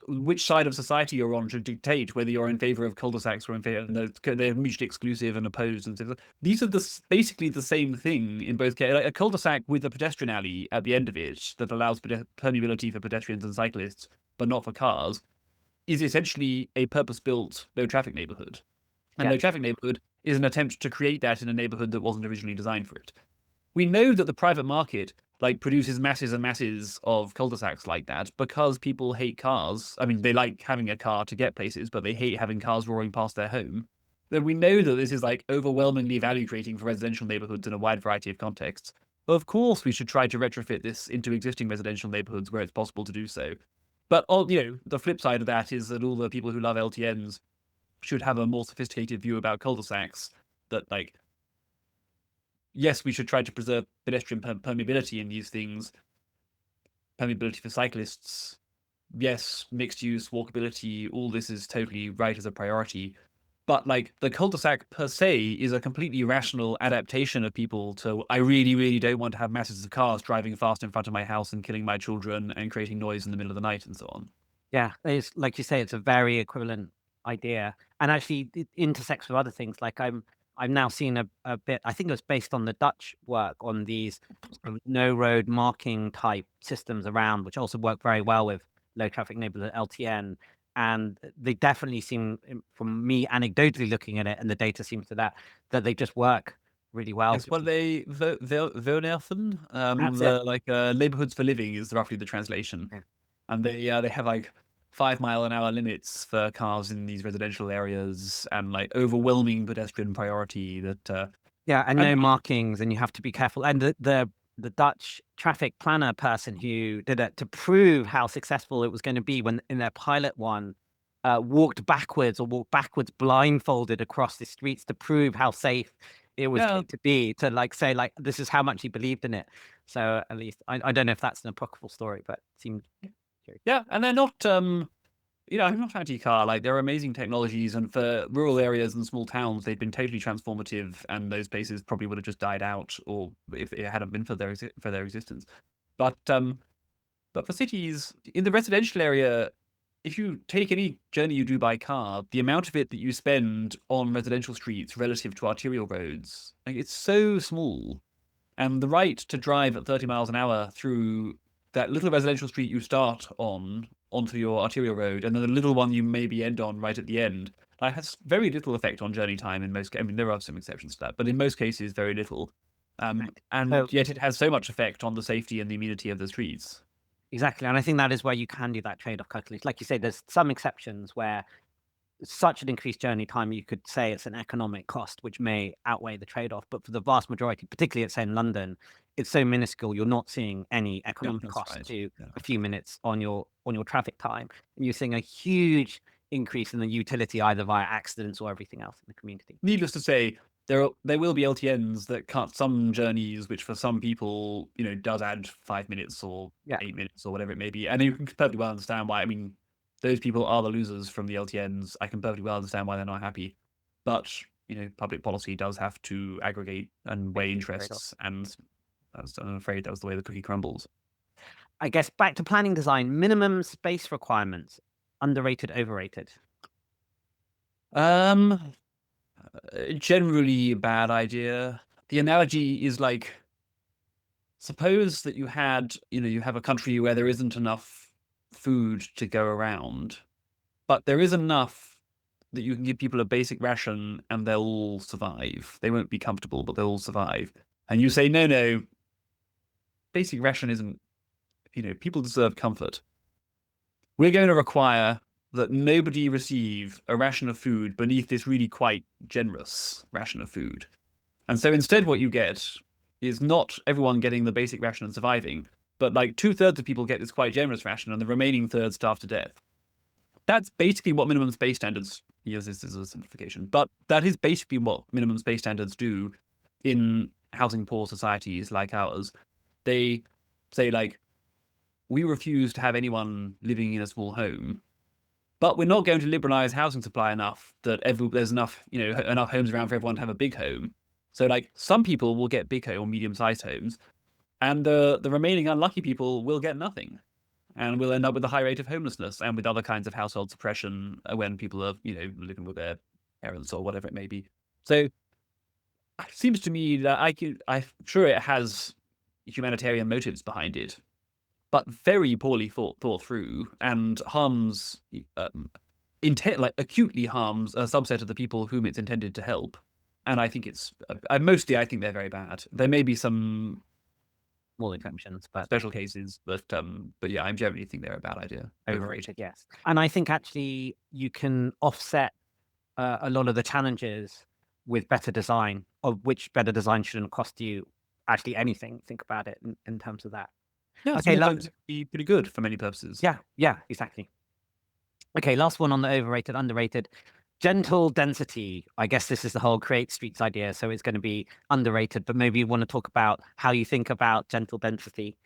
which side of society you're on should dictate whether you're in favor of cul-de-sacs or in favor, and they're mutually exclusive and opposed. And so these are basically the same thing in both cases. Like a cul-de-sac with a pedestrian alley at the end of it that allows permeability for pedestrians and cyclists, but not for cars, is essentially a purpose-built low-traffic neighborhood. And low-traffic neighborhood is an attempt to create that in a neighborhood that wasn't originally designed for it. We know that the private market like produces masses and masses of cul-de-sacs like that because people hate cars. I mean, they like having a car to get places, but they hate having cars roaring past their home. Then we know that this is like overwhelmingly value creating for residential neighborhoods in a wide variety of contexts. Of course, we should try to retrofit this into existing residential neighborhoods where it's possible to do so. But the flip side of that is that all the people who love LTNs should have a more sophisticated view about cul-de-sacs. That like, yes, we should try to preserve pedestrian permeability in these things, permeability for cyclists. Yes, mixed use, walkability, all this is totally right as a priority. But like the cul-de-sac per se is a completely rational adaptation of people to, I really, really don't want to have masses of cars driving fast in front of my house and killing my children and creating noise in the middle of the night and so on. Yeah, it's like you say, it's a very equivalent idea, and actually it intersects with other things. Like I'm now seeing a bit. I think it was based on the Dutch work on these sort of no road marking type systems around, which also work very well with low traffic neighborhood LTN. And they definitely seem, from me anecdotally looking at it, and the data seems to that they just work really well. Yes, well, they Wonerven, That's it. neighborhoods for living is roughly the translation, Yeah. and they have like 5 mile an hour limits for cars in these residential areas, and like overwhelming pedestrian priority that Yeah, and and no markings, and you have to be careful. And the Dutch traffic planner person who did it to prove how successful it was going to be when in their pilot one, walked backwards blindfolded across the streets to prove how safe it was yeah, going to be, to like say like this is how much he believed in it. So at least I don't know if that's an apocryphal story, but it seemed very yeah, and they're not I'm not anti-car. Like, they're amazing technologies, and for rural areas and small towns, they've been totally transformative. And those places probably would have just died out, or if it hadn't been for their existence. But for cities in the residential area, if you take any journey you do by car, the amount of it that you spend on residential streets relative to arterial roads, like, it's so small. And the right to drive at 30 miles an hour through that little residential street you start on onto your arterial road, and then the little one you maybe end on right at the end, that has very little effect on journey time in most. I mean, there are some exceptions to that, but in most cases, very little. right. And So yet it has so much effect on the safety and the amenity of the streets. exactly, and I think that is where you can do that trade-off calculation. Like you say, there's some exceptions where such an increased journey time, you could say it's an economic cost, which may outweigh the trade-off. But for the vast majority, particularly let's say in London, it's so minuscule, you're not seeing any Yeah, economic that's cost right. to Yeah. a few minutes on your traffic time. And you're seeing a huge increase in the utility either via accidents or everything else in the community. Needless to say, there will be LTNs that cut some journeys, which for some people, does add 5 minutes or Yeah, 8 minutes or whatever it may be. And you can perfectly well understand why. I mean, those people are the losers from the LTNs. I can perfectly well understand why they're not happy. But, public policy does have to aggregate and make weigh these trade-offs. interests. And I'm afraid that was the way the cookie crumbles. I guess back to planning design, minimum space requirements, underrated, overrated. Um, Generally a bad idea. The analogy is like, suppose that you have a country where there isn't enough food to go around, but there is enough that you can give people a basic ration and they'll all survive. They won't be comfortable, but they'll all survive. And you say, no, no, basic ration isn't, people deserve comfort. We're going to require that nobody receive a ration of food beneath this really quite generous ration of food. And so instead, what you get is not everyone getting the basic ration and surviving, but like 2/3 of people get this quite generous ration, and the remaining third starve to death. That's basically what minimum space standards. Yes, this is a simplification, but that is basically what minimum space standards do in housing poor societies like ours. They say like, we refuse to have anyone living in a small home, but we're not going to liberalize housing supply enough that there's enough, enough homes around for everyone to have a big home. So like, some people will get big home or medium-sized homes, and the remaining unlucky people will get nothing, and we'll end up with a high rate of homelessness and with other kinds of household suppression when people are, living with their parents or whatever it may be. So it seems to me that I'm sure it has humanitarian motives behind it, but very poorly thought through, and harms acutely harms a subset of the people whom it's intended to help. And I think I think they're very bad. There may be some Small exceptions, but special cases, but yeah, I generally think they're a bad idea. overrated, yes. And I think actually you can offset a lot of the challenges with better design, of which better design shouldn't cost you actually anything. Think about it in terms of that. Yeah, Okay, small homes can be pretty good for many purposes. yeah, exactly. Okay, last one on the overrated, underrated. Gentle density. I guess this is the whole create streets idea, so it's going to be underrated, but maybe you want to talk about how you think about gentle density.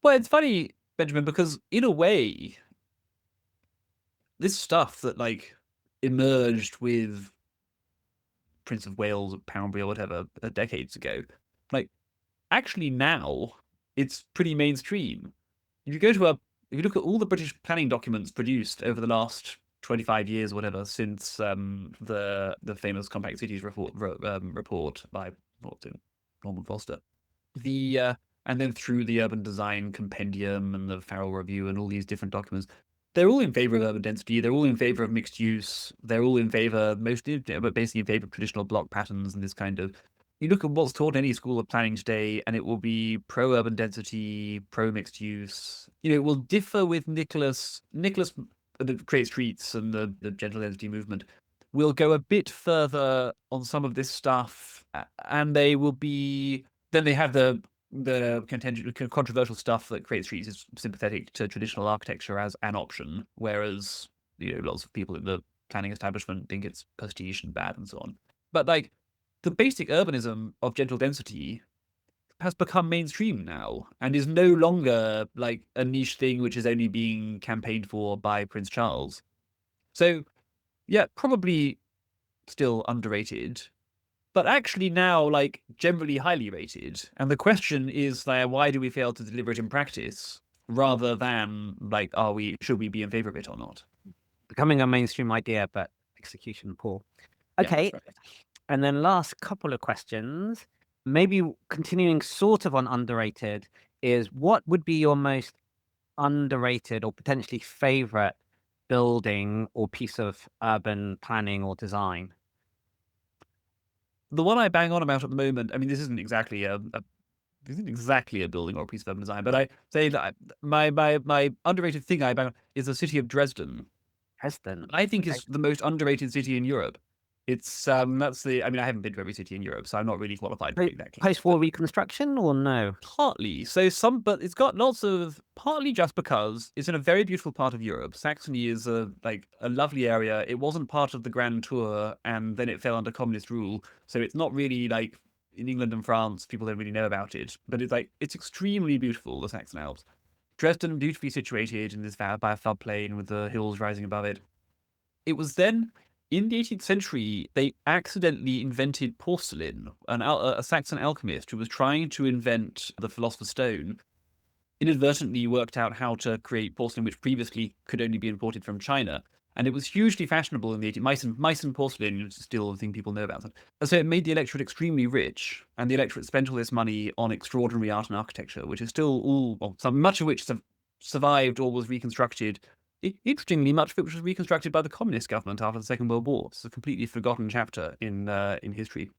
Well, it's funny. Benjamin, because in a way, this stuff that like emerged with Prince of Wales or Poundbury or whatever decades ago, like actually now it's pretty mainstream. If you go to if you look at all the British planning documents produced over the last 25 years or whatever, since the famous Compact Cities report by what's it, Norman Foster, and then through the Urban Design Compendium and the Farrell Review and all these different documents, they're all in favor of urban density. They're all in favor of mixed use. They're all in favor, mostly, but basically in favor of traditional block patterns and this kind of. You look at what's taught in any school of planning today, and it will be pro-urban density, pro-mixed use. It will differ with Nicholas, the Create Streets and the gentle density movement, will go a bit further on some of this stuff, and they will be. Then they have the controversial stuff that Create Streets is sympathetic to traditional architecture as an option, whereas lots of people in the planning establishment think it's pastiche and bad and so on. But like the basic urbanism of gentle density has become mainstream now and is no longer like a niche thing which is only being campaigned for by Prince Charles. So yeah, probably still underrated, but actually now like generally highly rated. And the question is why do we fail to deliver it in practice rather than like should we be in favor of it or not? Becoming a mainstream idea, but execution poor. Okay. Yeah. And then last couple of questions, maybe continuing sort of on underrated, is what would be your most underrated or potentially favorite building or piece of urban planning or design? The one I bang on about at the moment, I mean, this isn't exactly a building or a piece of urban design, but I say that my underrated thing I bang on is the city of Dresden. Dresden. I think is the most underrated city in Europe. It's that's the. I mean, I haven't been to every city in Europe, so I'm not really qualified to make that claim. Post-war Reconstruction or no? Partly. But it's got lots of partly just because it's in a very beautiful part of Europe. Saxony is a lovely area. It wasn't part of the Grand Tour, and then it fell under communist rule. So it's not really like in England and France, people don't really know about it. But it's extremely beautiful, the Saxon Alps. Dresden, beautifully situated in this by a floodplain with the hills rising above it. It was then, in the 18th century, they accidentally invented porcelain. A Saxon alchemist who was trying to invent the philosopher's stone inadvertently worked out how to create porcelain which previously could only be imported from China. And it was hugely fashionable in the 18th. Meissen porcelain is still a thing people know about. And so it made the electorate extremely rich, and the electorate spent all this money on extraordinary art and architecture, which is still much of which survived or was reconstructed. Interestingly, much of it was reconstructed by the communist government after the Second World War. It's a completely forgotten chapter in history.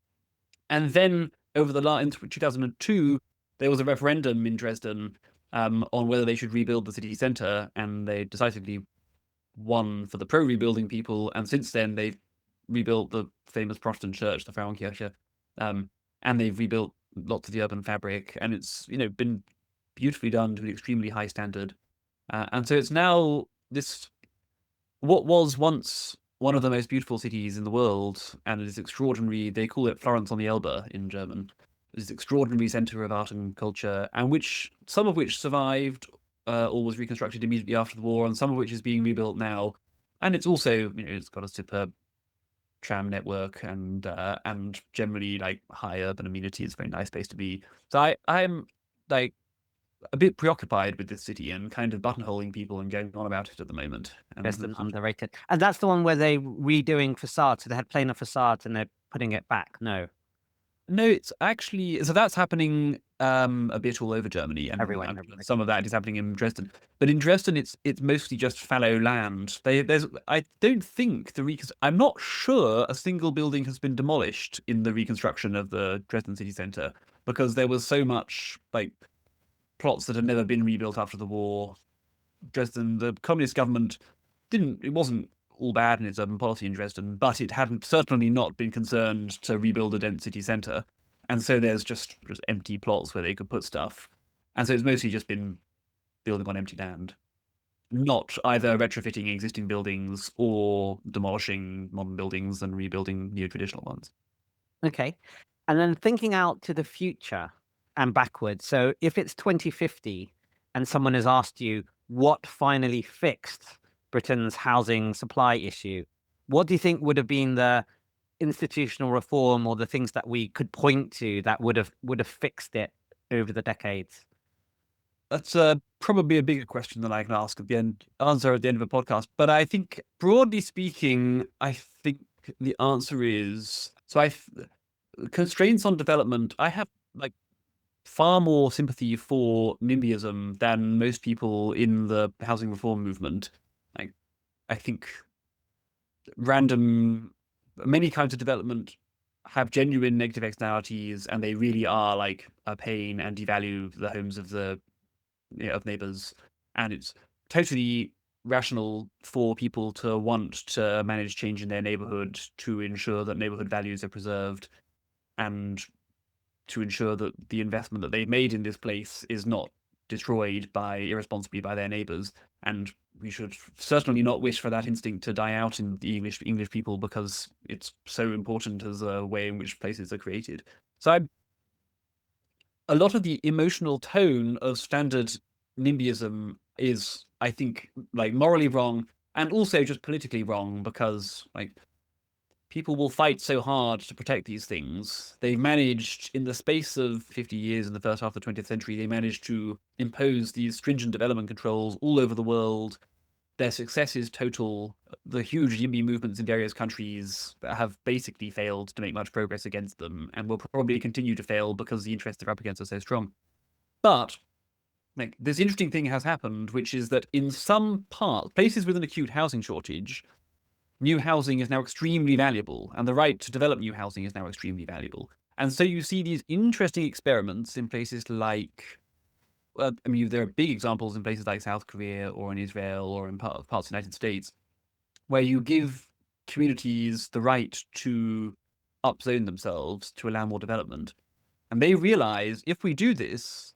And then in 2002, there was a referendum in Dresden on whether they should rebuild the city centre, and they decisively won for the pro-rebuilding people. And since then, they've rebuilt the famous Protestant church, the Frauenkirche, and they've rebuilt lots of the urban fabric, and it's been beautifully done to an extremely high standard. And so it's now what was once one of the most beautiful cities in the world, and it is extraordinary. They call it Florence on the Elbe in German. This extraordinary center of art and culture, and some of which survived or was reconstructed immediately after the war, and some of which is being rebuilt now. And it's also, it's got a superb tram network and generally like high urban amenities. It's a very nice place to be. So I'm like a bit preoccupied with this city and kind of buttonholing people and going on about it at the moment. Dresden underrated. And that's the one where they redoing facades. So they had plainer facades and they're putting it back. No, it's actually that's happening a bit all over Germany, and everywhere. Some of that is happening in Dresden. But in Dresden, it's mostly just fallow land. I don't think I'm not sure a single building has been demolished in the reconstruction of the Dresden city centre, because there was so much like plots that had never been rebuilt after the war. Dresden, the communist government it wasn't all bad in its urban policy in Dresden, but it hadn't certainly not been concerned to rebuild a dense city centre. And so there's just empty plots where they could put stuff. And so it's mostly just been building on empty land, not either retrofitting existing buildings or demolishing modern buildings and rebuilding neo-traditional ones. Okay. And then thinking out to the future and backwards. So if it's 2050 and someone has asked you what finally fixed Britain's housing supply issue, what do you think would have been the institutional reform or the things that we could point to that would have fixed it over the decades? That's probably a bigger question than I can answer at the end of a podcast. But I think, broadly speaking, I think the answer is constraints on development. I have like far more sympathy for NIMBYism than most people in the housing reform movement. I think many kinds of development have genuine negative externalities, and they really are like a pain and devalue the homes of of neighbors. And it's totally rational for people to want to manage change in their neighborhood to ensure that neighborhood values are preserved and to ensure that the investment that they've made in this place is not destroyed irresponsibly by their neighbors. And we should certainly not wish for that instinct to die out in the English people, because it's so important as a way in which places are created. So a lot of the emotional tone of standard NIMBYism is, I think, like morally wrong and also just politically wrong, because like people will fight so hard to protect these things. They've managed, in the space of 50 years in the first half of the 20th century, they managed to impose these stringent development controls all over the world. Their success is total. The huge YIMBY movements in various countries have basically failed to make much progress against them, and will probably continue to fail because the interests they're up against are so strong. But like, this interesting thing has happened, which is that in some places with an acute housing shortage, new housing is now extremely valuable, and the right to develop new housing is now extremely valuable. And so you see these interesting experiments in places like, well, I mean, there are big examples in places like South Korea or in Israel or in parts of the United States, where you give communities the right to upzone themselves to allow more development. And they realize, if we do this,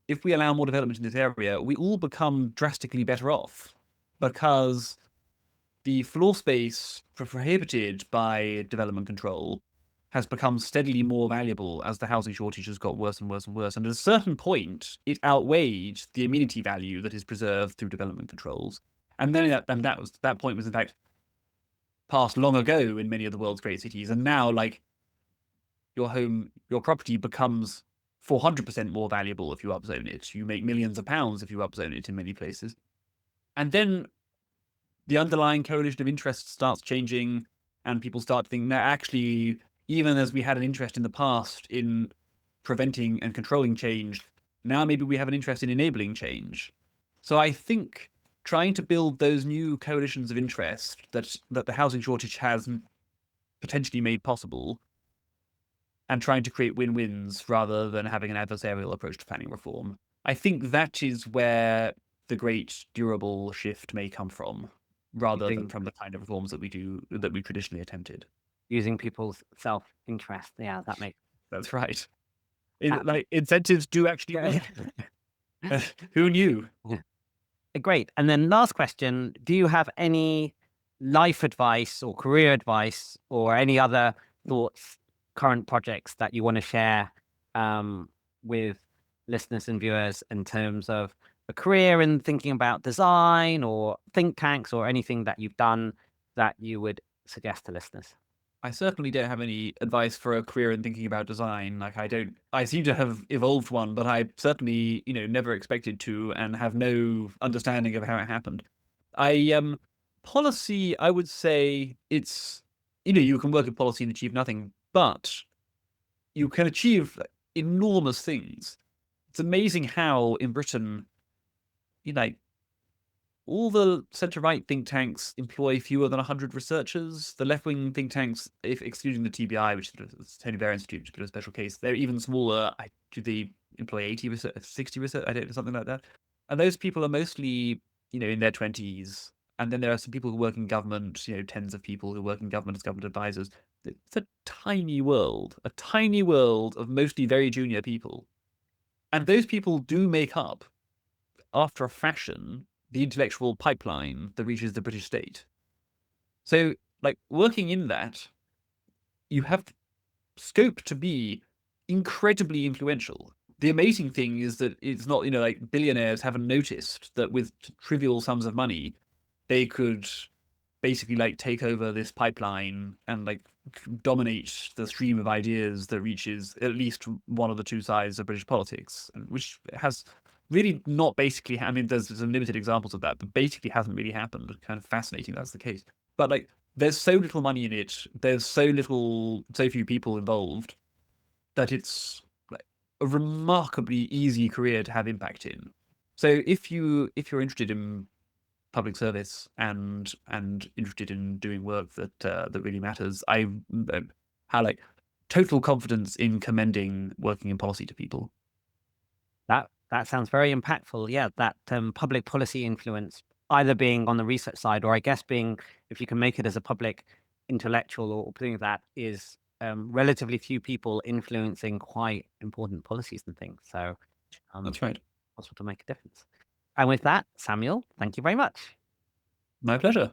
if we allow more development in this area, we all become drastically better off, because the floor space prohibited by development control has become steadily more valuable as the housing shortage has got worse and worse and worse. And at a certain point, it outweighed the amenity value that is preserved through development controls. And then that point was in fact passed long ago in many of the world's great cities. And now, like, your property becomes 400% more valuable if you upzone it. You make millions of pounds if you upzone it in many places. And then the underlying coalition of interests starts changing, and people start to think, that actually, even as we had an interest in the past in preventing and controlling change, now maybe we have an interest in enabling change. So I think trying to build those new coalitions of interest that the housing shortage has potentially made possible, and trying to create win-wins rather than having an adversarial approach to planning reform, I think that is where the great durable shift may come from, rather than from the kind of reforms that we traditionally attempted. Using people's self-interest. Yeah, That's right. Like, incentives do actually work. Who knew? Great. And then last question, do you have any life advice or career advice or any other thoughts, current projects that you want to share with listeners and viewers in terms of a career in thinking about design or think tanks, or anything that you've done that you would suggest to listeners? I certainly don't have any advice for a career in thinking about design. Like, I seem to have evolved one, but I certainly, never expected to, and have no understanding of how it happened. Policy, I would say it's, you can work in policy and achieve nothing, but you can achieve enormous things. It's amazing how in Britain, all the centre-right think tanks employ fewer than 100 researchers. The left-wing think tanks, if excluding the TBI, which is the Tony Blair Institute, which is a special case, they're even smaller. Do they employ 80 research, 60 research? I don't know, something like that. And those people are mostly, in their 20s. And then there are some people who work in government, tens of people who work in government as government advisors. It's a tiny world of mostly very junior people. And those people do make up, after a fashion, the intellectual pipeline that reaches the British state. So, like, working in that, you have scope to be incredibly influential. the amazing thing is that it's not, like billionaires haven't noticed that with trivial sums of money, they could basically like take over this pipeline and like dominate the stream of ideas that reaches at least one of the two sides of British politics, which has really not basically. I mean, there's some limited examples of that, but basically hasn't really happened. Kind of fascinating that's the case. But like, there's so little money in it. There's so few people involved that it's like a remarkably easy career to have impact in. So if you're interested in public service and interested in doing work that really matters, I have like total confidence in commending working in policy to people. That sounds very impactful. Yeah, that public policy influence, either being on the research side, or I guess being, if you can make it as a public intellectual or something that is relatively few people influencing quite important policies and things. So That's right. possible to make a difference. And with that, Samuel, thank you very much. My pleasure.